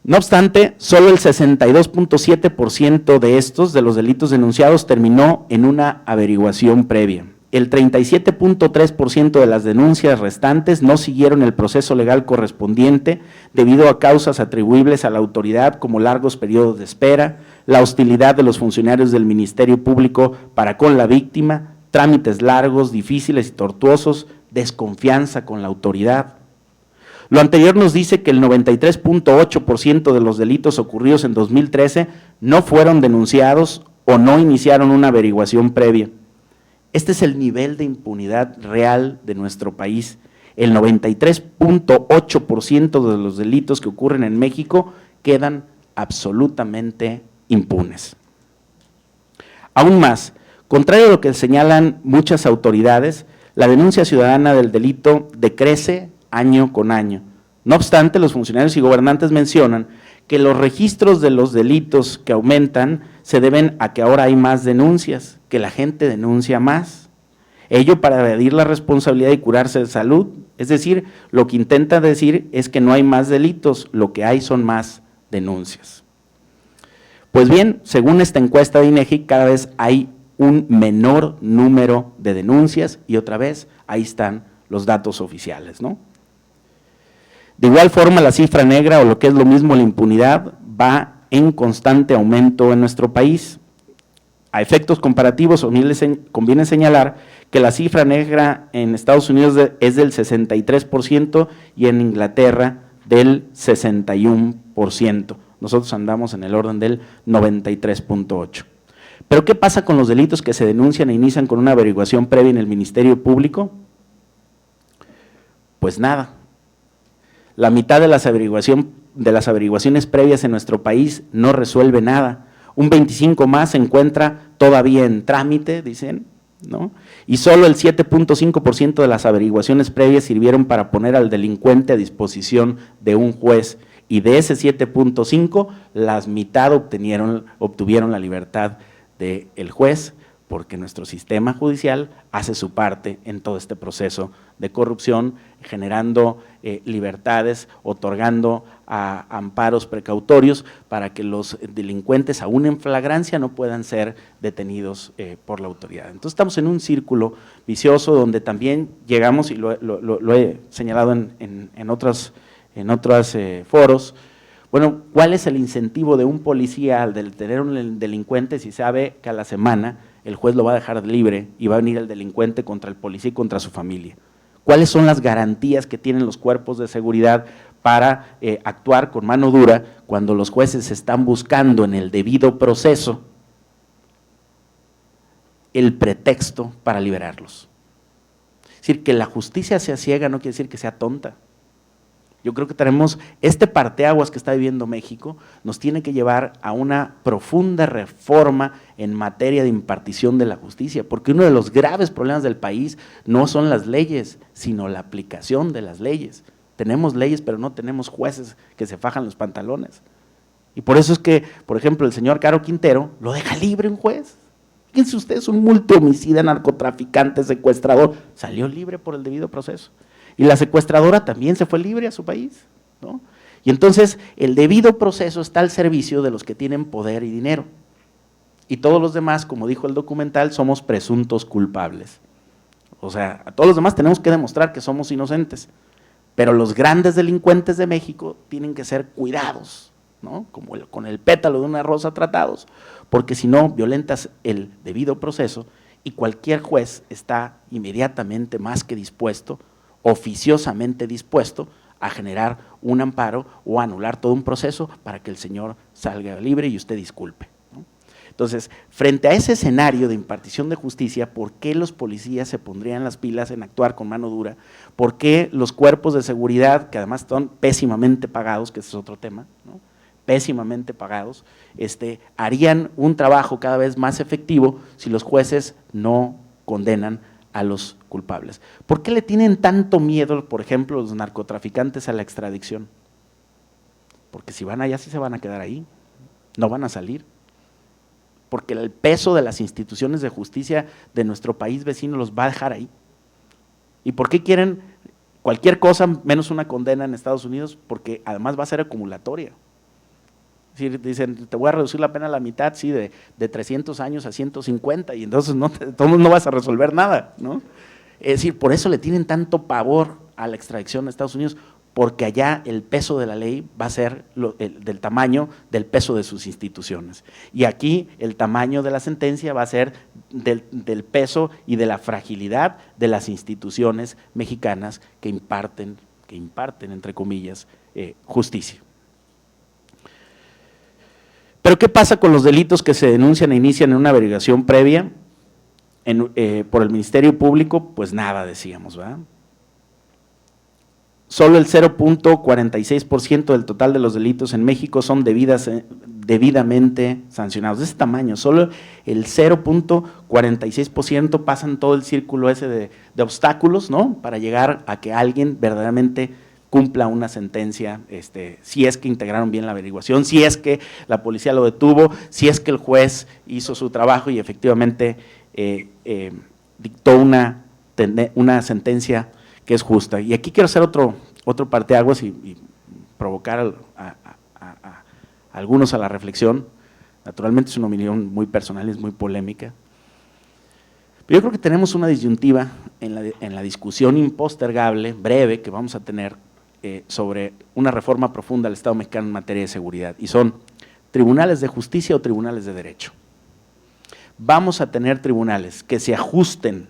No obstante, solo el 62,7% de estos, de los delitos denunciados, terminó en una averiguación previa. El 37,3% de las denuncias restantes no siguieron el proceso legal correspondiente debido a causas atribuibles a la autoridad como largos periodos de espera, la hostilidad de los funcionarios del Ministerio Público para con la víctima, trámites largos, difíciles y tortuosos, desconfianza con la autoridad. Lo anterior nos dice que el 93.8% de los delitos ocurridos en 2013 no fueron denunciados o no iniciaron una averiguación previa. Este es el nivel de impunidad real de nuestro país. El 93.8% de los delitos que ocurren en México quedan absolutamente impunes. Aún más, contrario a lo que señalan muchas autoridades, la denuncia ciudadana del delito decrece año con año. No obstante, los funcionarios y gobernantes mencionan que los registros de los delitos que aumentan se deben a que ahora hay más denuncias, que la gente denuncia más. Ello para evadir la responsabilidad y curarse de salud. Es decir, lo que intenta decir es que no hay más delitos, lo que hay son más denuncias. Pues bien, según esta encuesta de INEGI, cada vez hay un menor número de denuncias y otra vez ahí están los datos oficiales, ¿no? De igual forma, la cifra negra, o lo que es lo mismo la impunidad, va en constante aumento en nuestro país. A efectos comparativos, conviene señalar que la cifra negra en Estados Unidos es del 63% y en Inglaterra del 61%. Nosotros andamos en el orden del 93.8%. ¿Pero qué pasa con los delitos que se denuncian e inician con una averiguación previa en el Ministerio Público? Pues nada. La mitad de las averiguaciones previas en nuestro país no resuelve nada. Un 25% más se encuentra todavía en trámite, dicen, ¿no? Y solo el 7.5% de las averiguaciones previas sirvieron para poner al delincuente a disposición de un juez. Y de ese 7.5%, la mitad obtuvieron la libertad del juez, porque nuestro sistema judicial hace su parte en todo este proceso de corrupción, generando libertades, otorgando amparos precautorios para que los delincuentes, aún en flagrancia, no puedan ser detenidos por la autoridad. Entonces estamos en un círculo vicioso donde también llegamos, y lo he señalado en otros foros. Bueno, ¿cuál es el incentivo de un policía al detener a un delincuente si sabe que a la semana el juez lo va a dejar libre y va a venir el delincuente contra el policía y contra su familia? ¿Cuáles son las garantías que tienen los cuerpos de seguridad para actuar con mano dura cuando los jueces están buscando en el debido proceso el pretexto para liberarlos? Es decir, que la justicia sea ciega no quiere decir que sea tonta. Yo creo que tenemos este parteaguas que está viviendo México, nos tiene que llevar a una profunda reforma en materia de impartición de la justicia, porque uno de los graves problemas del país no son las leyes, sino la aplicación de las leyes. Tenemos leyes, pero no tenemos jueces que se fajan los pantalones. Y por eso es que, por ejemplo, el señor Caro Quintero lo deja libre un juez. Fíjense ustedes, un multihomicida, narcotraficante, secuestrador, salió libre por el debido proceso. Y la secuestradora también se fue libre a su país, ¿no? Y entonces el debido proceso está al servicio de los que tienen poder y dinero. Y todos los demás, como dijo el documental, somos presuntos culpables. O sea, a todos los demás tenemos que demostrar que somos inocentes. Pero los grandes delincuentes de México tienen que ser cuidados, ¿no? Como con el pétalo de una rosa tratados, porque si no violentas el debido proceso y cualquier juez está inmediatamente más que dispuesto, oficiosamente dispuesto a generar un amparo o a anular todo un proceso para que el señor salga libre y usted disculpe, ¿no? Entonces, frente a ese escenario de impartición de justicia, ¿por qué los policías se pondrían las pilas en actuar con mano dura? ¿Por qué los cuerpos de seguridad, que además son pésimamente pagados, que ese es otro tema, ¿no? Pésimamente pagados, harían un trabajo cada vez más efectivo si los jueces no condenan a los culpables? ¿Por qué le tienen tanto miedo, por ejemplo, los narcotraficantes a la extradición? Porque si van allá sí se van a quedar ahí, no van a salir. Porque el peso de las instituciones de justicia de nuestro país vecino los va a dejar ahí. ¿Y por qué quieren cualquier cosa menos una condena en Estados Unidos? Porque además va a ser acumulatoria. Es decir, dicen, te voy a reducir la pena a la mitad, sí, de 300 años a 150, y entonces no vas a resolver nada, ¿no? Es decir, por eso le tienen tanto pavor a la extradición a Estados Unidos, porque allá el peso de la ley va a ser del tamaño del peso de sus instituciones. Y aquí el tamaño de la sentencia va a ser del peso y de la fragilidad de las instituciones mexicanas que imparten imparten, entre comillas, justicia. Pero ¿qué pasa con los delitos que se denuncian e inician en una averiguación previa por el Ministerio Público? Pues nada, decíamos, ¿verdad? Solo el 0.46% del total de los delitos en México son debidamente sancionados. De ese tamaño, solo el 0.46% pasan todo el círculo ese de obstáculos, ¿no? Para llegar a que alguien verdaderamente cumpla una sentencia, si es que integraron bien la averiguación, si es que la policía lo detuvo, si es que el juez hizo su trabajo y efectivamente dictó una sentencia que es justa. Y aquí quiero hacer otro parteaguas y provocar a algunos a la reflexión. Naturalmente es una opinión muy personal, es muy polémica. Pero yo creo que tenemos una disyuntiva en la discusión impostergable, breve, que vamos a tener sobre una reforma profunda del Estado mexicano en materia de seguridad, y son tribunales de justicia o tribunales de derecho. Vamos a tener tribunales que se ajusten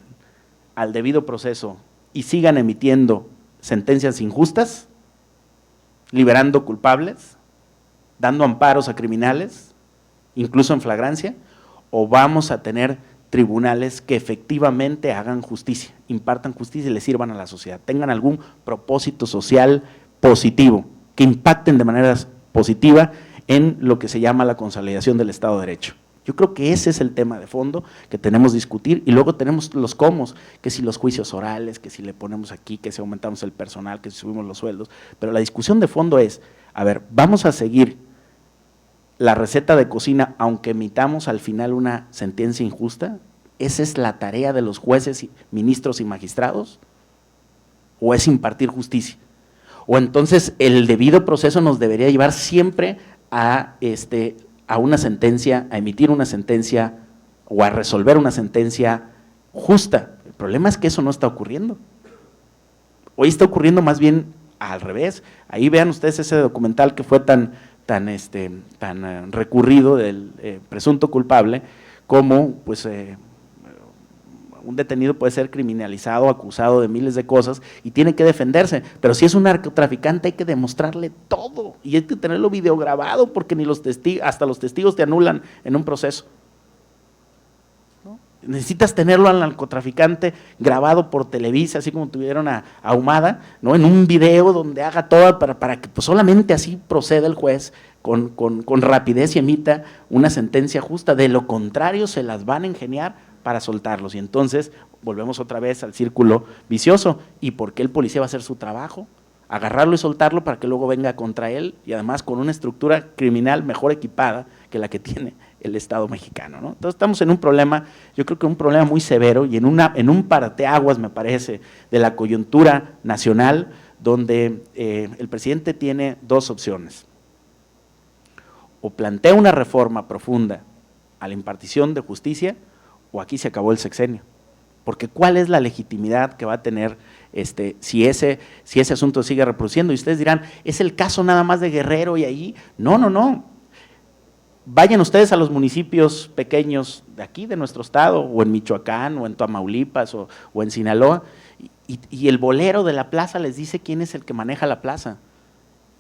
al debido proceso y sigan emitiendo sentencias injustas, liberando culpables, dando amparos a criminales, incluso en flagrancia, o vamos a tener tribunales que efectivamente hagan justicia, impartan justicia y le sirvan a la sociedad, tengan algún propósito social positivo, que impacten de manera positiva en lo que se llama la consolidación del Estado de Derecho. Yo creo que ese es el tema de fondo que tenemos que discutir, y luego tenemos los cómo, que si los juicios orales, que si le ponemos aquí, que si aumentamos el personal, que si subimos los sueldos, pero la discusión de fondo es, a ver, ¿vamos a seguir la receta de cocina aunque emitamos al final una sentencia injusta? ¿Esa es la tarea de los jueces, ministros y magistrados? ¿O es impartir justicia? ¿O entonces el debido proceso nos debería llevar siempre a una sentencia, a emitir una sentencia o a resolver una sentencia justa? El problema es que eso no está ocurriendo. Hoy está ocurriendo más bien al revés. Ahí vean ustedes ese documental que fue tan recurrido del presunto culpable, como pues un detenido puede ser criminalizado, acusado de miles de cosas y tiene que defenderse, pero si es un narcotraficante hay que demostrarle todo y hay que tenerlo videograbado porque ni los testigos, hasta los testigos te anulan en un proceso, ¿no? Necesitas tenerlo al narcotraficante grabado por Televisa, así como tuvieron a Ahumada, ¿no? En un video donde haga todo para que pues, solamente así proceda el juez con rapidez y emita una sentencia justa. De lo contrario se las van a ingeniar para soltarlos, y entonces volvemos otra vez al círculo vicioso. ¿Y por qué el policía va a hacer su trabajo? Agarrarlo y soltarlo para que luego venga contra él, y además con una estructura criminal mejor equipada que la que tiene el Estado mexicano, ¿no? Entonces estamos en un problema, yo creo que un problema muy severo y en un parteaguas, me parece, de la coyuntura nacional, donde el presidente tiene dos opciones: o plantea una reforma profunda a la impartición de justicia, o aquí se acabó el sexenio, porque ¿cuál es la legitimidad que va a tener si ese asunto sigue reproduciendo? Y ustedes dirán, ¿es el caso nada más de Guerrero y ahí? No. Vayan ustedes a los municipios pequeños de aquí, de nuestro estado, o en Michoacán, o en Tamaulipas, o en Sinaloa, y el bolero de la plaza les dice quién es el que maneja la plaza,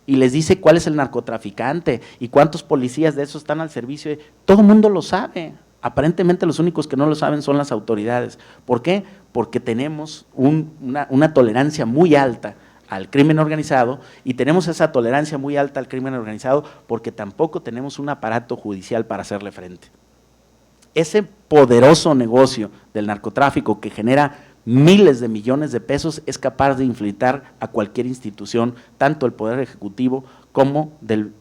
y les dice cuál es el narcotraficante, y cuántos policías de esos están al servicio. Todo el mundo lo sabe. Aparentemente los únicos que no lo saben son las autoridades. ¿Por qué? Porque tenemos una tolerancia muy alta al crimen organizado, y tenemos esa tolerancia muy alta al crimen organizado porque tampoco tenemos un aparato judicial para hacerle frente. Ese poderoso negocio del narcotráfico que genera miles de millones de pesos es capaz de infiltrar a cualquier institución, tanto el Poder Ejecutivo como del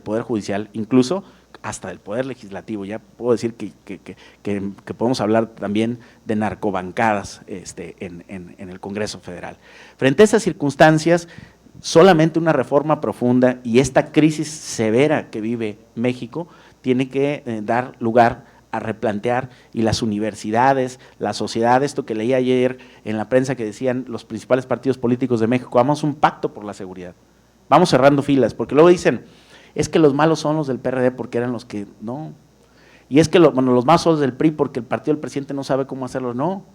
Poder Judicial, incluso hasta del Poder Legislativo. Ya puedo decir que podemos hablar también de narcobancadas en el Congreso Federal. Frente a esas circunstancias, solamente una reforma profunda y esta crisis severa que vive México tiene que dar lugar a replantear, y las universidades, la sociedad, esto que leí ayer en la prensa que decían los principales partidos políticos de México, vamos a un pacto por la seguridad, vamos cerrando filas, porque luego dicen, es que los malos son los del PRD porque eran los que, no, y es que los malos son los del PRI porque el partido del presidente no sabe cómo hacerlo, no,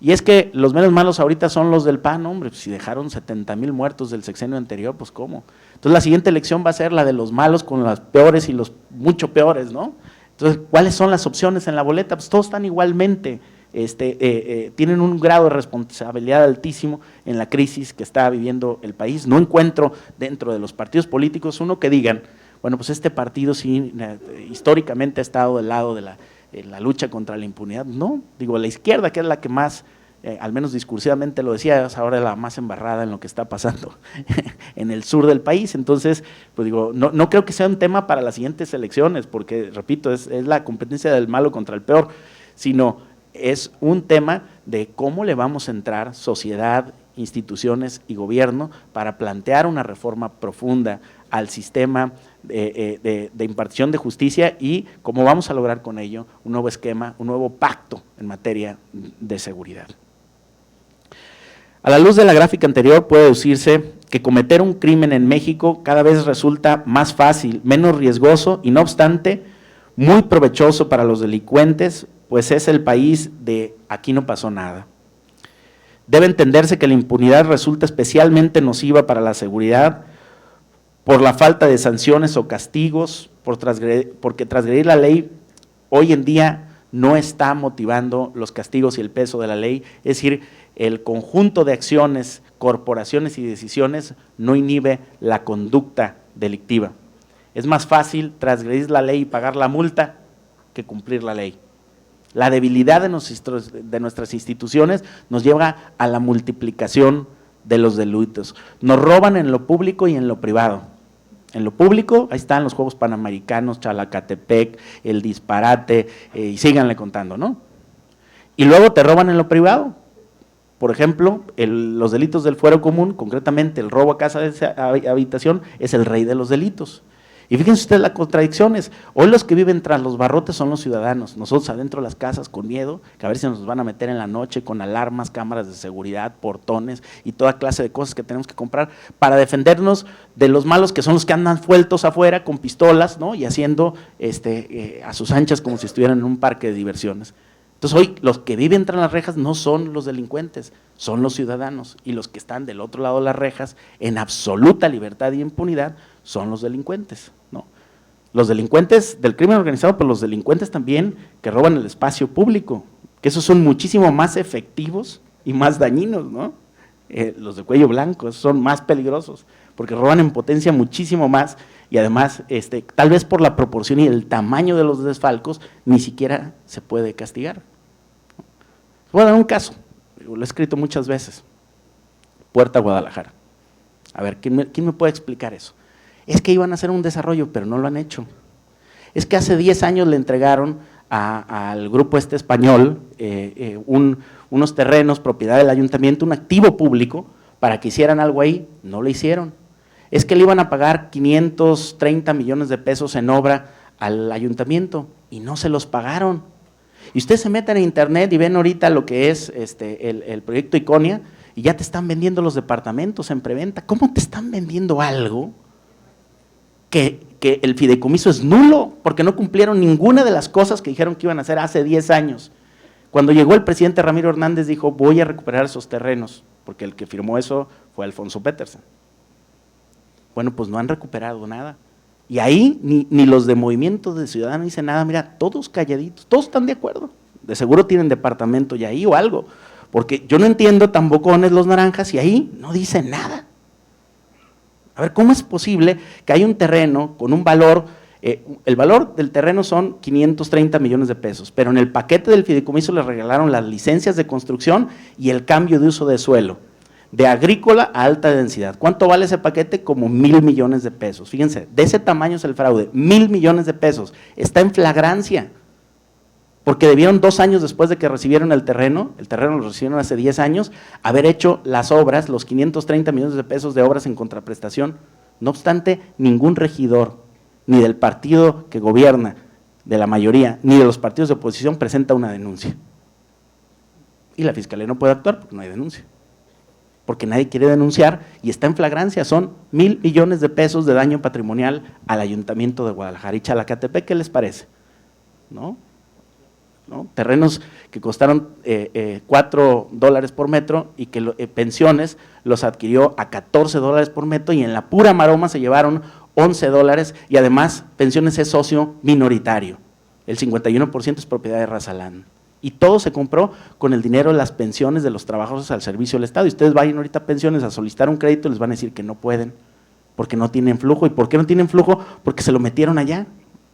Y es que los menos malos ahorita son los del PAN, hombre, si dejaron 70,000 muertos del sexenio anterior, pues ¿cómo? Entonces la siguiente elección va a ser la de los malos con las peores y los mucho peores, ¿no? Entonces, ¿cuáles son las opciones en la boleta? Pues todos están igualmente, tienen un grado de responsabilidad altísimo en la crisis que está viviendo el país. No encuentro dentro de los partidos políticos uno que digan, bueno, pues este partido sí históricamente ha estado del lado de la lucha contra la impunidad. No, digo, la izquierda, que es la que más, al menos discursivamente lo decía, es ahora la más embarrada en lo que está pasando en el sur del país. Entonces, pues digo, no creo que sea un tema para las siguientes elecciones, porque, repito, es la competencia del malo contra el peor, sino es un tema de cómo le vamos a entrar sociedad, instituciones y gobierno para plantear una reforma profunda al sistema de impartición de justicia y cómo vamos a lograr con ello un nuevo esquema, un nuevo pacto en materia de seguridad. A la luz de la gráfica anterior puede deducirse que cometer un crimen en México cada vez resulta más fácil, menos riesgoso y no obstante muy provechoso para los delincuentes, pues es el país de aquí no pasó nada. Debe entenderse que la impunidad resulta especialmente nociva para la seguridad por la falta de sanciones o castigos, porque transgredir la ley hoy en día no está motivando los castigos y el peso de la ley, es decir, el conjunto de acciones, corporaciones y decisiones no inhibe la conducta delictiva. Es más fácil transgredir la ley y pagar la multa que cumplir la ley. La debilidad de nuestras instituciones nos lleva a la multiplicación de los delitos. Nos roban en lo público y en lo privado. En lo público, ahí están los Juegos Panamericanos, Chalacatepec, el disparate, y síganle contando, ¿no? Y luego te roban en lo privado. Por ejemplo, los delitos del fuero común, concretamente el robo a casa de habitación, es el rey de los delitos. Y fíjense ustedes las contradicciones, hoy los que viven tras los barrotes son los ciudadanos, nosotros adentro de las casas con miedo, que a ver si nos van a meter en la noche con alarmas, cámaras de seguridad, portones y toda clase de cosas que tenemos que comprar para defendernos de los malos que son los que andan sueltos afuera con pistolas, ¿no? Y haciendo a sus anchas como si estuvieran en un parque de diversiones. Entonces hoy los que viven tras las rejas no son los delincuentes, son los ciudadanos, y los que están del otro lado de las rejas en absoluta libertad y impunidad son los delincuentes, ¿no? Los delincuentes del crimen organizado, pero los delincuentes también que roban el espacio público, que esos son muchísimo más efectivos y más dañinos, ¿no? Los de cuello blanco, esos son más peligrosos, porque roban en potencia muchísimo más y además, tal vez por la proporción y el tamaño de los desfalcos, ni siquiera se puede castigar. Voy a dar un caso, lo he escrito muchas veces, Puerta Guadalajara. A ver, ¿quién me puede explicar eso? Es que iban a hacer un desarrollo, pero no lo han hecho. Es que hace 10 años le entregaron al grupo español unos terrenos, propiedad del ayuntamiento, un activo público, para que hicieran algo ahí, no lo hicieron. Es que le iban a pagar 530 millones de pesos en obra al ayuntamiento y no se los pagaron. Y ustedes se meten en internet y ven ahorita lo que es el proyecto Iconia y ya te están vendiendo los departamentos en preventa. ¿Cómo te están vendiendo algo que el fideicomiso es nulo? Porque no cumplieron ninguna de las cosas que dijeron que iban a hacer hace 10 años. Cuando llegó el presidente Ramiro Hernández dijo, voy a recuperar esos terrenos, porque el que firmó eso fue Alfonso Petersen. Bueno, pues no han recuperado nada. Y ahí ni los de Movimiento de Ciudadanos dicen nada, mira, todos calladitos, todos están de acuerdo. De seguro tienen departamento ya ahí o algo, porque yo no entiendo tan bocones los naranjas y ahí no dicen nada. A ver, ¿cómo es posible que hay un terreno con un valor, el valor del terreno son 530 millones de pesos, pero en el paquete del fideicomiso le regalaron las licencias de construcción y el cambio de uso de suelo, de agrícola a alta densidad? ¿Cuánto vale ese paquete? Como 1,000 millones de pesos. Fíjense, de ese tamaño es el fraude, 1,000 millones de pesos. Está en flagrancia, porque debieron 2 años después de que recibieron el terreno lo recibieron hace 10 años, haber hecho las obras, los 530 millones de pesos de obras en contraprestación. No obstante, ningún regidor, ni del partido que gobierna, de la mayoría, ni de los partidos de oposición presenta una denuncia. Y la Fiscalía no puede actuar porque no hay denuncia, porque nadie quiere denunciar y está en flagrancia. Son 1,000 millones de pesos de daño patrimonial al Ayuntamiento de Guadalajara y Chalacatepec. ¿Qué les parece? ¿No? ¿no? Terrenos que costaron $4 por metro y que pensiones los adquirió a $14 por metro y en la pura maroma se llevaron $11 y además pensiones es socio minoritario, el 51% es propiedad de Razalán. Y todo se compró con el dinero de las pensiones de los trabajadores al servicio del Estado. Y ustedes vayan ahorita a pensiones a solicitar un crédito y les van a decir que no pueden, porque no tienen flujo. ¿Y por qué no tienen flujo? Porque se lo metieron allá,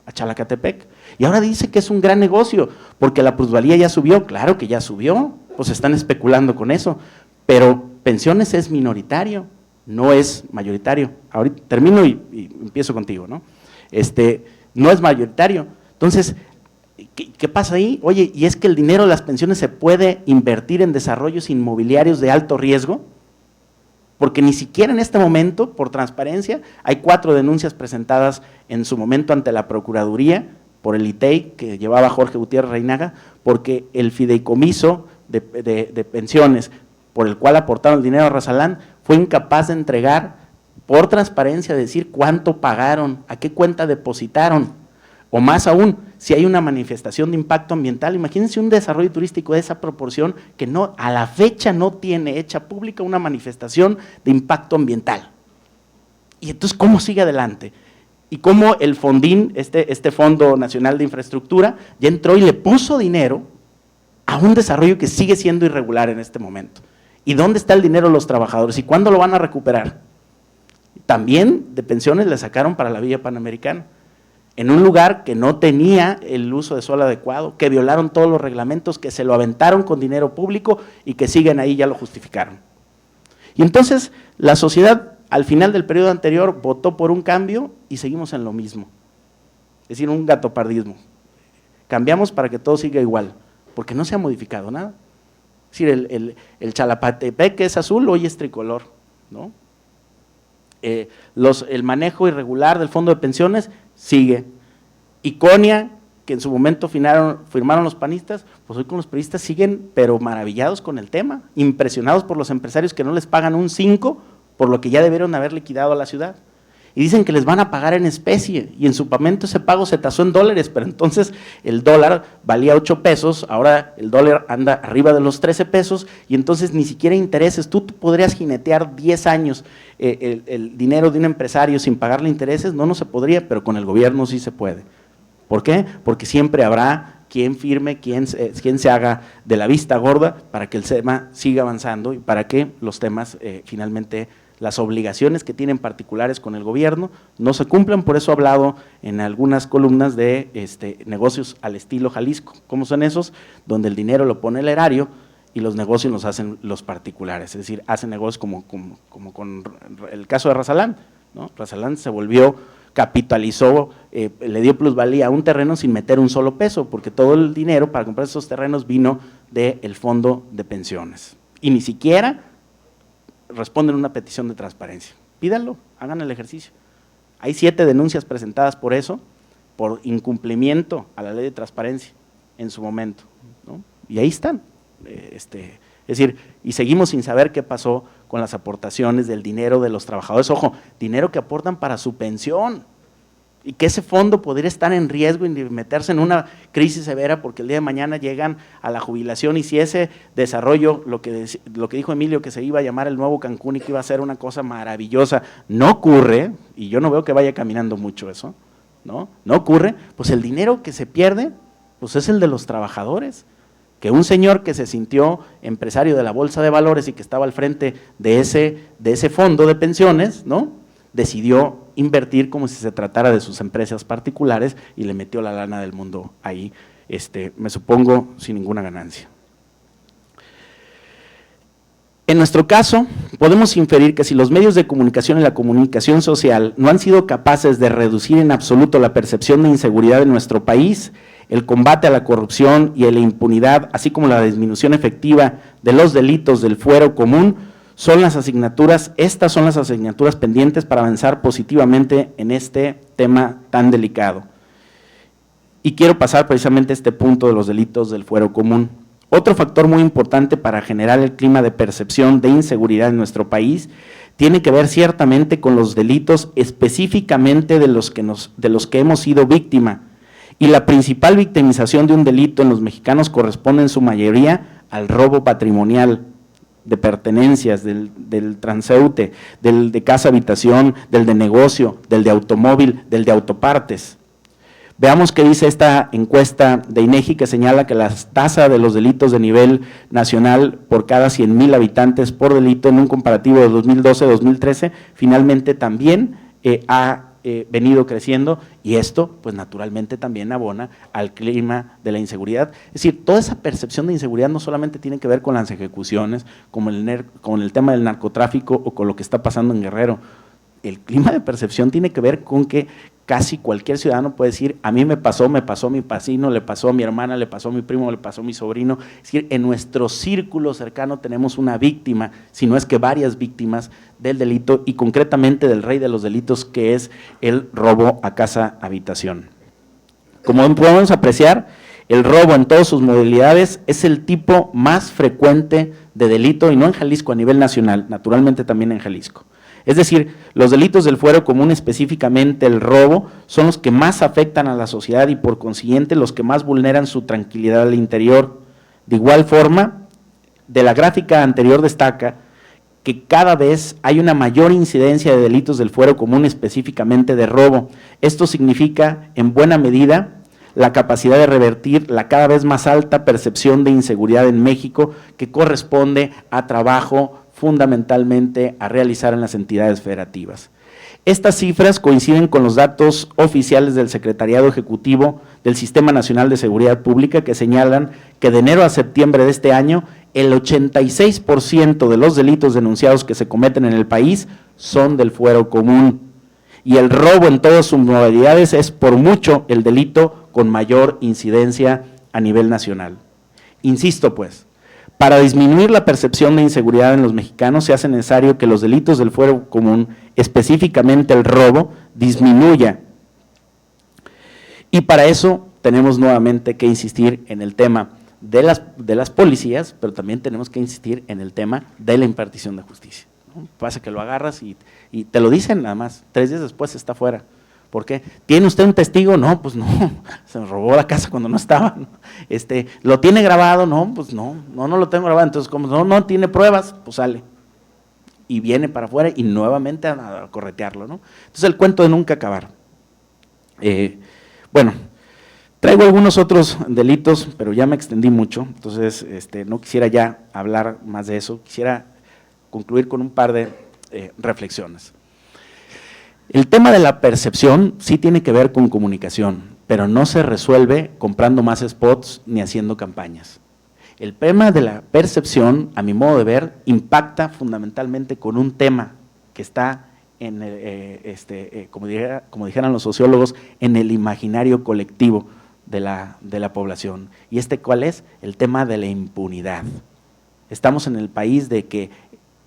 a Chalacatepec. Y ahora dice que es un gran negocio, porque la plusvalía ya subió. Claro que ya subió, pues están especulando con eso. Pero pensiones es minoritario, no es mayoritario. Ahorita termino y empiezo contigo, ¿no? No es mayoritario. Entonces, ¿qué pasa ahí? Oye, ¿y es que el dinero de las pensiones se puede invertir en desarrollos inmobiliarios de alto riesgo? Porque ni siquiera en este momento, por transparencia, hay 4 denuncias presentadas en su momento ante la Procuraduría por el ITEI, que llevaba Jorge Gutiérrez Reinaga, porque el fideicomiso de pensiones por el cual aportaron el dinero a Razalán fue incapaz de entregar por transparencia, decir cuánto pagaron, a qué cuenta depositaron. O más aún, si hay una manifestación de impacto ambiental, imagínense un desarrollo turístico de esa proporción que no, a la fecha no tiene hecha pública una manifestación de impacto ambiental. Y entonces, ¿cómo sigue adelante? Y cómo el Fondín, este Fondo Nacional de Infraestructura, ya entró y le puso dinero a un desarrollo que sigue siendo irregular en este momento. ¿Y dónde está el dinero de los trabajadores? ¿Y cuándo lo van a recuperar? También de pensiones le sacaron para la Villa Panamericana, en un lugar que no tenía el uso de suelo adecuado, que violaron todos los reglamentos, que se lo aventaron con dinero público y que siguen ahí, ya lo justificaron. Y entonces la sociedad al final del periodo anterior votó por un cambio y seguimos en lo mismo, es decir, un gatopardismo. Cambiamos para que todo siga igual, porque no se ha modificado nada. Es decir, el Chalapatepec, que es azul, hoy es tricolor, ¿no? El manejo irregular del fondo de pensiones sigue. Iconia, que en su momento firmaron los panistas, pues hoy con los periodistas siguen, pero maravillados con el tema, impresionados por los empresarios que no les pagan un 5 por lo que ya debieron haber liquidado a la ciudad. Y dicen que les van a pagar en especie, y en su momento ese pago se tasó en dólares, pero entonces el dólar valía 8 pesos, ahora el dólar anda arriba de los 13 pesos, y entonces ni siquiera intereses, tú podrías jinetear 10 años el dinero de un empresario sin pagarle intereses, no se podría, pero con el gobierno sí se puede. ¿Por qué? Porque siempre habrá quien firme, quien se haga de la vista gorda para que el tema siga avanzando y para que los temas finalmente, las obligaciones que tienen particulares con el gobierno no se cumplan. Por eso he hablado en algunas columnas de negocios al estilo Jalisco. ¿Cómo son esos? Donde el dinero lo pone el erario y los negocios los hacen los particulares, es decir, hacen negocios como con el caso de Razalán, ¿no? Razalán se volvió, capitalizó, le dio plusvalía a un terreno sin meter un solo peso, porque todo el dinero para comprar esos terrenos vino del fondo de pensiones. Y ni siquiera responden a una petición de transparencia. Pídanlo, hagan el ejercicio. Hay 7 denuncias presentadas por eso, por incumplimiento a la ley de transparencia en su momento, ¿no? Y ahí están. Es decir, y seguimos sin saber qué pasó con las aportaciones del dinero de los trabajadores. Ojo, dinero que aportan para su pensión, y que ese fondo podría estar en riesgo y meterse en una crisis severa porque el día de mañana llegan a la jubilación, y si ese desarrollo, lo que dijo Emilio, que se iba a llamar el nuevo Cancún y que iba a ser una cosa maravillosa, no ocurre, y yo no veo que vaya caminando mucho eso, no ocurre, pues el dinero que se pierde, pues es el de los trabajadores, que un señor que se sintió empresario de la Bolsa de Valores y que estaba al frente de ese fondo de pensiones, ¿no?, decidió invertir como si se tratara de sus empresas particulares y le metió la lana del mundo ahí, me supongo, sin ninguna ganancia. En nuestro caso, podemos inferir que si los medios de comunicación y la comunicación social no han sido capaces de reducir en absoluto la percepción de inseguridad en nuestro país, el combate a la corrupción y a la impunidad, así como la disminución efectiva de los delitos del fuero común, estas son las asignaturas pendientes para avanzar positivamente en este tema tan delicado. Y quiero pasar precisamente a este punto de los delitos del fuero común. Otro factor muy importante para generar el clima de percepción de inseguridad en nuestro país tiene que ver ciertamente con los delitos específicamente de los que hemos sido víctima, Y la principal victimización de un delito en los mexicanos corresponde en su mayoría al robo patrimonial, de pertenencias, del transeúnte, del de casa habitación, del de negocio, del de automóvil, del de autopartes. Veamos qué dice esta encuesta de INEGI, que señala que la tasa de los delitos de nivel nacional por cada 100,000 habitantes por delito en un comparativo de 2012-2013 finalmente también ha venido creciendo, y esto pues naturalmente también abona al clima de la inseguridad. Es decir, toda esa percepción de inseguridad no solamente tiene que ver con las ejecuciones, con el tema del narcotráfico o con lo que está pasando en Guerrero. El clima de percepción tiene que ver con que casi cualquier ciudadano puede decir, a mí me pasó a mi vecino, le pasó a mi hermana, le pasó a mi primo, le pasó a mi sobrino. Es decir, en nuestro círculo cercano tenemos una víctima, si no es que varias víctimas del delito, y concretamente del rey de los delitos, que es el robo a casa habitación. Como podemos apreciar, el robo en todas sus modalidades es el tipo más frecuente de delito, y no en Jalisco, a nivel nacional, naturalmente también en Jalisco. Es decir, los delitos del fuero común, específicamente el robo, son los que más afectan a la sociedad y por consiguiente los que más vulneran su tranquilidad al interior. De igual forma, de la gráfica anterior destaca que cada vez hay una mayor incidencia de delitos del fuero común, específicamente de robo. Esto significa, en buena medida, la capacidad de revertir la cada vez más alta percepción de inseguridad en México, que corresponde a trabajo fundamentalmente a realizar en las entidades federativas. Estas cifras coinciden con los datos oficiales del Secretariado Ejecutivo del Sistema Nacional de Seguridad Pública, que señalan que de enero a septiembre de este año, el 86% de los delitos denunciados que se cometen en el país son del fuero común, y el robo en todas sus modalidades es por mucho el delito con mayor incidencia a nivel nacional. Insisto pues, para disminuir la percepción de inseguridad en los mexicanos se hace necesario que los delitos del fuero común, específicamente el robo, disminuya. Y para eso tenemos nuevamente que insistir en el tema de las policías, pero también tenemos que insistir en el tema de la impartición de justicia, ¿no? Pasa que lo agarras y te lo dicen nada más, 3 días después está fuera. ¿Por qué? ¿Tiene usted un testigo? No, pues no, se me robó la casa cuando no estaba, ¿no? ¿Lo tiene grabado? No, pues no lo tengo grabado. Entonces, como no tiene pruebas, pues sale. Y viene para afuera y nuevamente a corretearlo, ¿no? Entonces, el cuento de nunca acabar. Bueno, traigo algunos otros delitos, pero ya me extendí mucho, entonces no quisiera ya hablar más de eso, quisiera concluir con un par de reflexiones. El tema de la percepción sí tiene que ver con comunicación, pero no se resuelve comprando más spots ni haciendo campañas. El tema de la percepción, a mi modo de ver, impacta fundamentalmente con un tema que está en como dijeran los sociólogos, en el imaginario colectivo de la población. ¿Y cuál es? El tema de la impunidad. Estamos en el país de que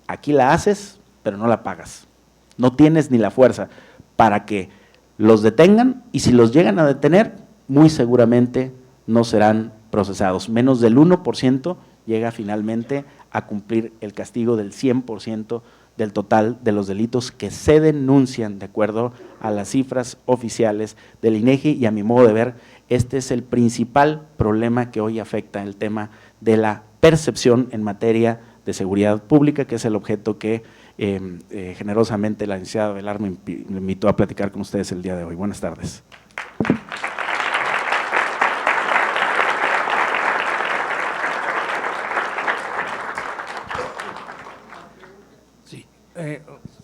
aquí la haces, pero no la pagas. No tienes ni la fuerza para que los detengan, y si los llegan a detener, muy seguramente no serán procesados. Menos del 1% llega finalmente a cumplir el castigo del 100% del total de los delitos que se denuncian de acuerdo a las cifras oficiales del INEGI, y a mi modo de ver, este es el principal problema que hoy afecta el tema de la percepción en materia de seguridad pública, que es el objeto que generosamente la licenciada Velar me invitó a platicar con ustedes el día de hoy. Buenas tardes.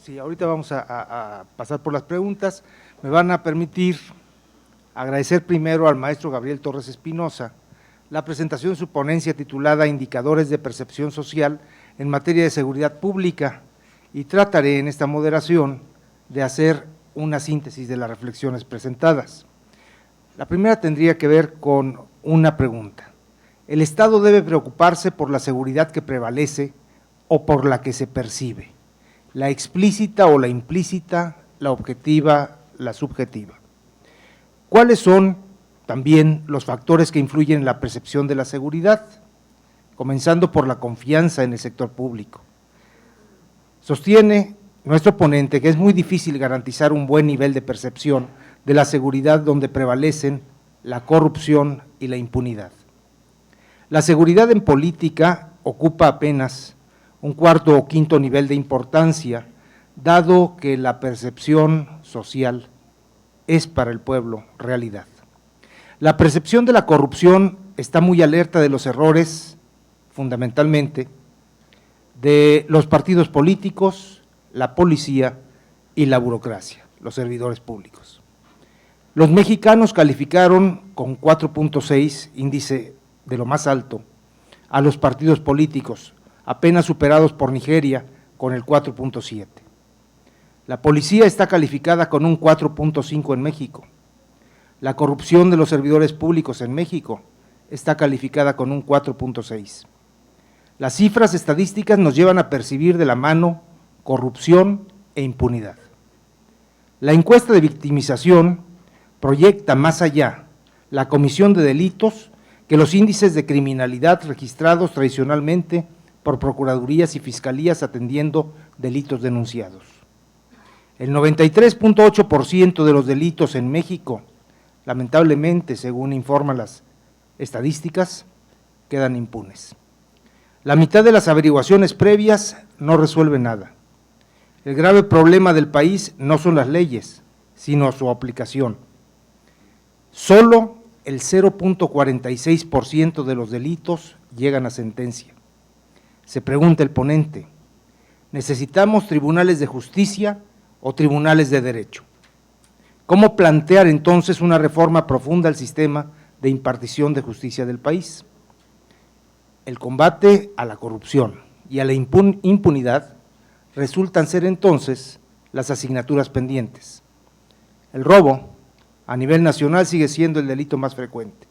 Sí, ahorita vamos a pasar por las preguntas. Me van a permitir agradecer primero al maestro Gabriel Torres Espinosa la presentación de su ponencia titulada Indicadores de Percepción Social en materia de seguridad pública, y trataré en esta moderación de hacer una síntesis de las reflexiones presentadas. La primera tendría que ver con una pregunta. ¿El Estado debe preocuparse por la seguridad que prevalece o por la que se percibe? ¿La explícita o la implícita, la objetiva, la subjetiva? ¿Cuáles son también los factores que influyen en la percepción de la seguridad? Comenzando por la confianza en el sector público. Sostiene nuestro ponente que es muy difícil garantizar un buen nivel de percepción de la seguridad donde prevalecen la corrupción y la impunidad. La seguridad en política ocupa apenas un cuarto o quinto nivel de importancia, dado que la percepción social es para el pueblo realidad. La percepción de la corrupción está muy alerta de los errores, fundamentalmente, de los partidos políticos, la policía y la burocracia, los servidores públicos. Los mexicanos calificaron con 4.6, índice de lo más alto, a los partidos políticos, apenas superados por Nigeria con el 4.7. La policía está calificada con un 4.5 en México. La corrupción de los servidores públicos en México está calificada con un 4.6. Las cifras estadísticas nos llevan a percibir de la mano corrupción e impunidad. La encuesta de victimización proyecta más allá la comisión de delitos que los índices de criminalidad registrados tradicionalmente por procuradurías y fiscalías atendiendo delitos denunciados. El 93.8% de los delitos en México, lamentablemente, según informan las estadísticas, quedan impunes. La mitad de las averiguaciones previas no resuelve nada. El grave problema del país no son las leyes, sino su aplicación. Solo el 0.46% de los delitos llegan a sentencia. Se pregunta el ponente, ¿necesitamos tribunales de justicia o tribunales de derecho? ¿Cómo plantear entonces una reforma profunda al sistema de impartición de justicia del país? El combate a la corrupción y a la impunidad resultan ser entonces las asignaturas pendientes. El robo a nivel nacional sigue siendo el delito más frecuente.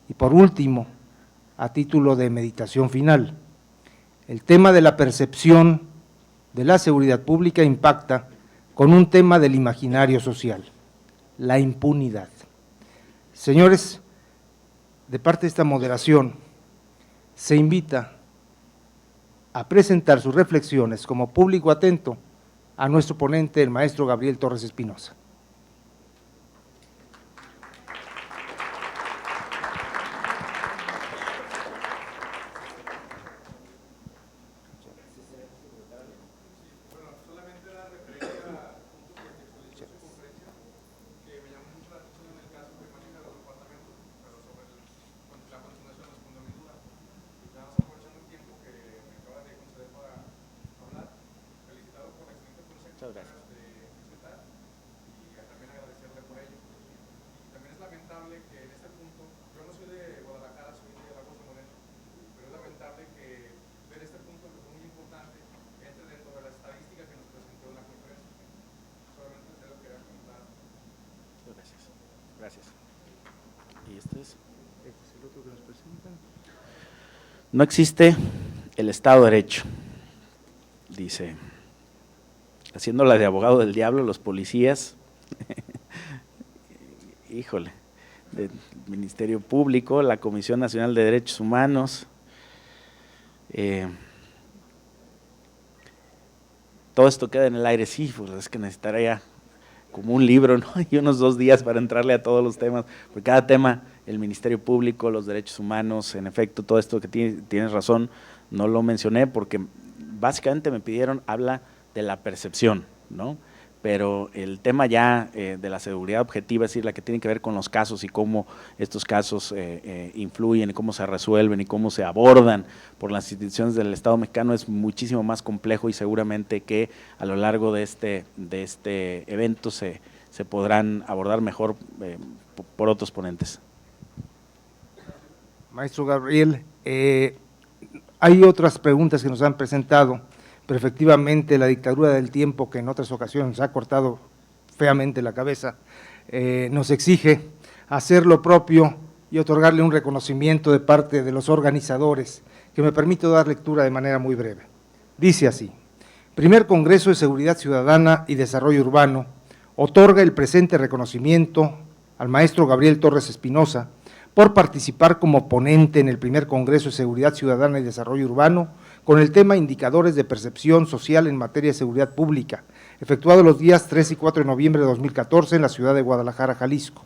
Y por último, a título de meditación final, el tema de la percepción de la seguridad pública impacta con un tema del imaginario social, la impunidad. Señores, de parte de esta moderación, se invita a presentar sus reflexiones como público atento a nuestro ponente, el maestro Gabriel Torres Espinosa. Muchas gracias. También agradecerle por ello. También es lamentable que en este punto, yo no soy de Guadalajara, soy de Lagos de Moreno, pero es lamentable que ver este punto que fue muy importante entre dentro de la estadística que nos presentó en la conferencia. Solamente te lo quería comentar. Gracias. Gracias. ¿Y este es? Este es el otro que nos presentan. No existe el Estado de Derecho, dice. Haciéndola de abogado del diablo, los policías, híjole, del Ministerio Público, la Comisión Nacional de Derechos Humanos, todo esto queda en el aire, sí, pues es que necesitaría como un libro, ¿no? Y unos 2 días para entrarle a todos los temas, porque cada tema, el Ministerio Público, los derechos humanos, en efecto, todo esto que tienes razón, no lo mencioné porque básicamente me pidieron, habla de la percepción, ¿no? Pero el tema ya de la seguridad objetiva, es decir, la que tiene que ver con los casos y cómo estos casos influyen y cómo se resuelven y cómo se abordan por las instituciones del Estado mexicano, es muchísimo más complejo y seguramente que a lo largo de este evento se podrán abordar mejor por otros ponentes. Maestro Gabriel, hay otras preguntas que nos han presentado, pero efectivamente la dictadura del tiempo, que en otras ocasiones nos ha cortado feamente la cabeza, nos exige hacer lo propio y otorgarle un reconocimiento de parte de los organizadores, que me permito dar lectura de manera muy breve. Dice así: Primer Congreso de Seguridad Ciudadana y Desarrollo Urbano otorga el presente reconocimiento al maestro Gabriel Torres Espinosa por participar como ponente en el Primer Congreso de Seguridad Ciudadana y Desarrollo Urbano con el tema Indicadores de Percepción Social en Materia de Seguridad Pública, efectuado los días 3 y 4 de noviembre de 2014 en la ciudad de Guadalajara, Jalisco.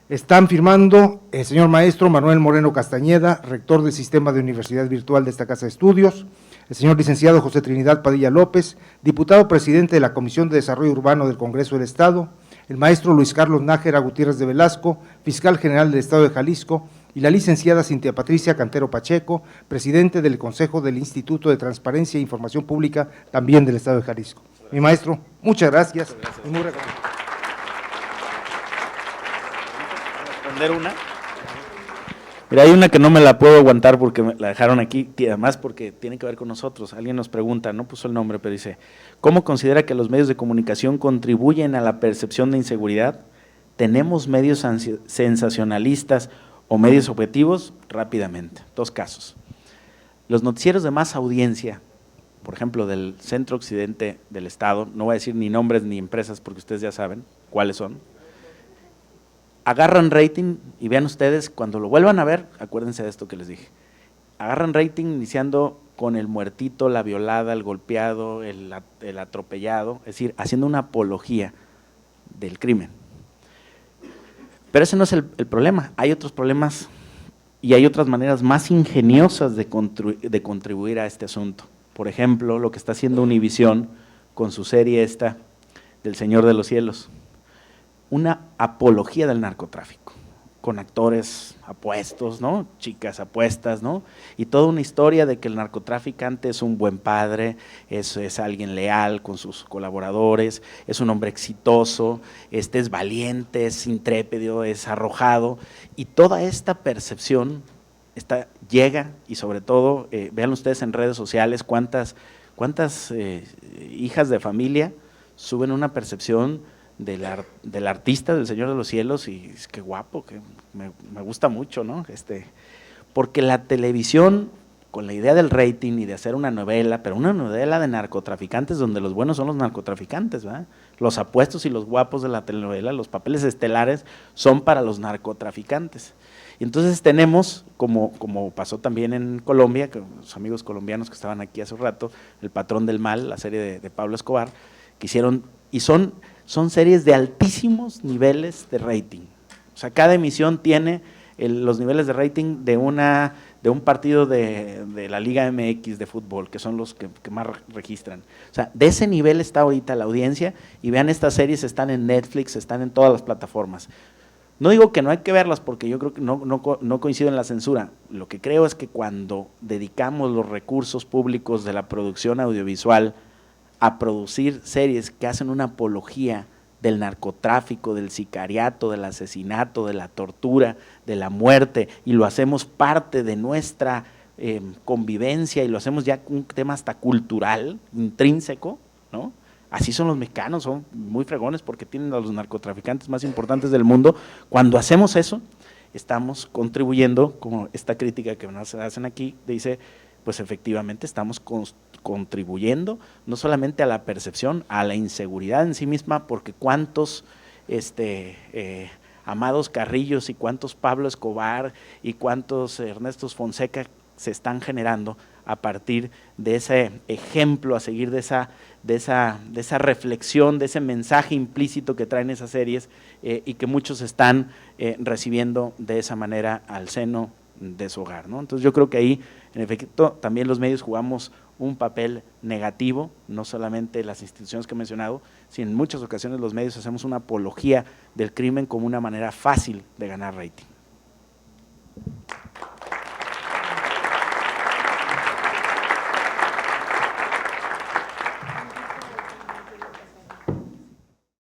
Están firmando el señor maestro Manuel Moreno Castañeda, rector del Sistema de Universidad Virtual de esta Casa de Estudios, el señor licenciado José Trinidad Padilla López, diputado presidente de la Comisión de Desarrollo Urbano del Congreso del Estado, el maestro Luis Carlos Nájera Gutiérrez de Velasco, fiscal general del Estado de Jalisco, y la licenciada Cintia Patricia Cantero Pacheco, presidente del Consejo del Instituto de Transparencia e Información Pública, también del Estado de Jalisco. Mi maestro, muchas gracias. Y muy reconocido. ¿Responder una? Mira, hay una que no me la puedo aguantar porque me la dejaron aquí, y además porque tiene que ver con nosotros. Alguien nos pregunta, no puso el nombre, pero dice, ¿cómo considera que los medios de comunicación contribuyen a la percepción de inseguridad? ¿Tenemos medios sensacionalistas o medios objetivos? Rápidamente, dos casos. Los noticieros de más audiencia, por ejemplo, del centro occidente del estado, no voy a decir ni nombres ni empresas porque ustedes ya saben cuáles son, agarran rating y vean ustedes, cuando lo vuelvan a ver, acuérdense de esto que les dije, agarran rating iniciando con el muertito, la violada, el golpeado, el atropellado, es decir, haciendo una apología del crimen. Pero ese no es el problema, hay otros problemas y hay otras maneras más ingeniosas de contribuir a este asunto. Por ejemplo, lo que está haciendo Univisión con su serie esta del Señor de los Cielos, una apología del narcotráfico, con actores apuestos, ¿no? Chicas apuestas, ¿no? Y toda una historia de que el narcotraficante es un buen padre, es alguien leal con sus colaboradores, es un hombre exitoso, es valiente, es intrépido, es arrojado, y toda esta percepción llega, y sobre todo, vean ustedes en redes sociales cuántas hijas de familia suben una percepción del artista del Señor de los Cielos, y es que guapo, que me gusta mucho, ¿no? Porque la televisión, con la idea del rating y de hacer una novela, pero una novela de narcotraficantes donde los buenos son los narcotraficantes, ¿verdad? Los apuestos y los guapos de la telenovela, los papeles estelares son para los narcotraficantes. Y entonces tenemos, como pasó también en Colombia, con los amigos colombianos que estaban aquí hace un rato, El Patrón del Mal, la serie de Pablo Escobar, que hicieron, y son series de altísimos niveles de rating. O sea, cada emisión tiene los niveles de rating de un partido de la Liga MX de fútbol, que son los que más registran. O sea, de ese nivel está ahorita la audiencia, y vean, estas series están en Netflix, están en todas las plataformas. No digo que no hay que verlas, porque yo creo que no coincido en la censura. Lo que creo es que cuando dedicamos los recursos públicos de la producción audiovisual a producir series que hacen una apología del narcotráfico, del sicariato, del asesinato, de la tortura, de la muerte, y lo hacemos parte de nuestra convivencia, y lo hacemos ya un tema hasta cultural, intrínseco, ¿no? Así son los mexicanos, son muy fregones porque tienen a los narcotraficantes más importantes del mundo. Cuando hacemos eso, estamos contribuyendo, como esta crítica que nos hacen aquí, dice, pues efectivamente estamos contribuyendo no solamente a la percepción, a la inseguridad en sí misma, porque cuántos Amados Carrillos y cuántos Pablo Escobar y cuántos Ernestos Fonseca se están generando a partir de ese ejemplo a seguir, de esa reflexión, de ese mensaje implícito que traen esas series, y que muchos están recibiendo de esa manera al seno de su hogar, ¿no? Entonces yo creo que ahí, en efecto, también los medios jugamos un papel negativo, no solamente las instituciones que he mencionado, sino en muchas ocasiones los medios hacemos una apología del crimen como una manera fácil de ganar rating.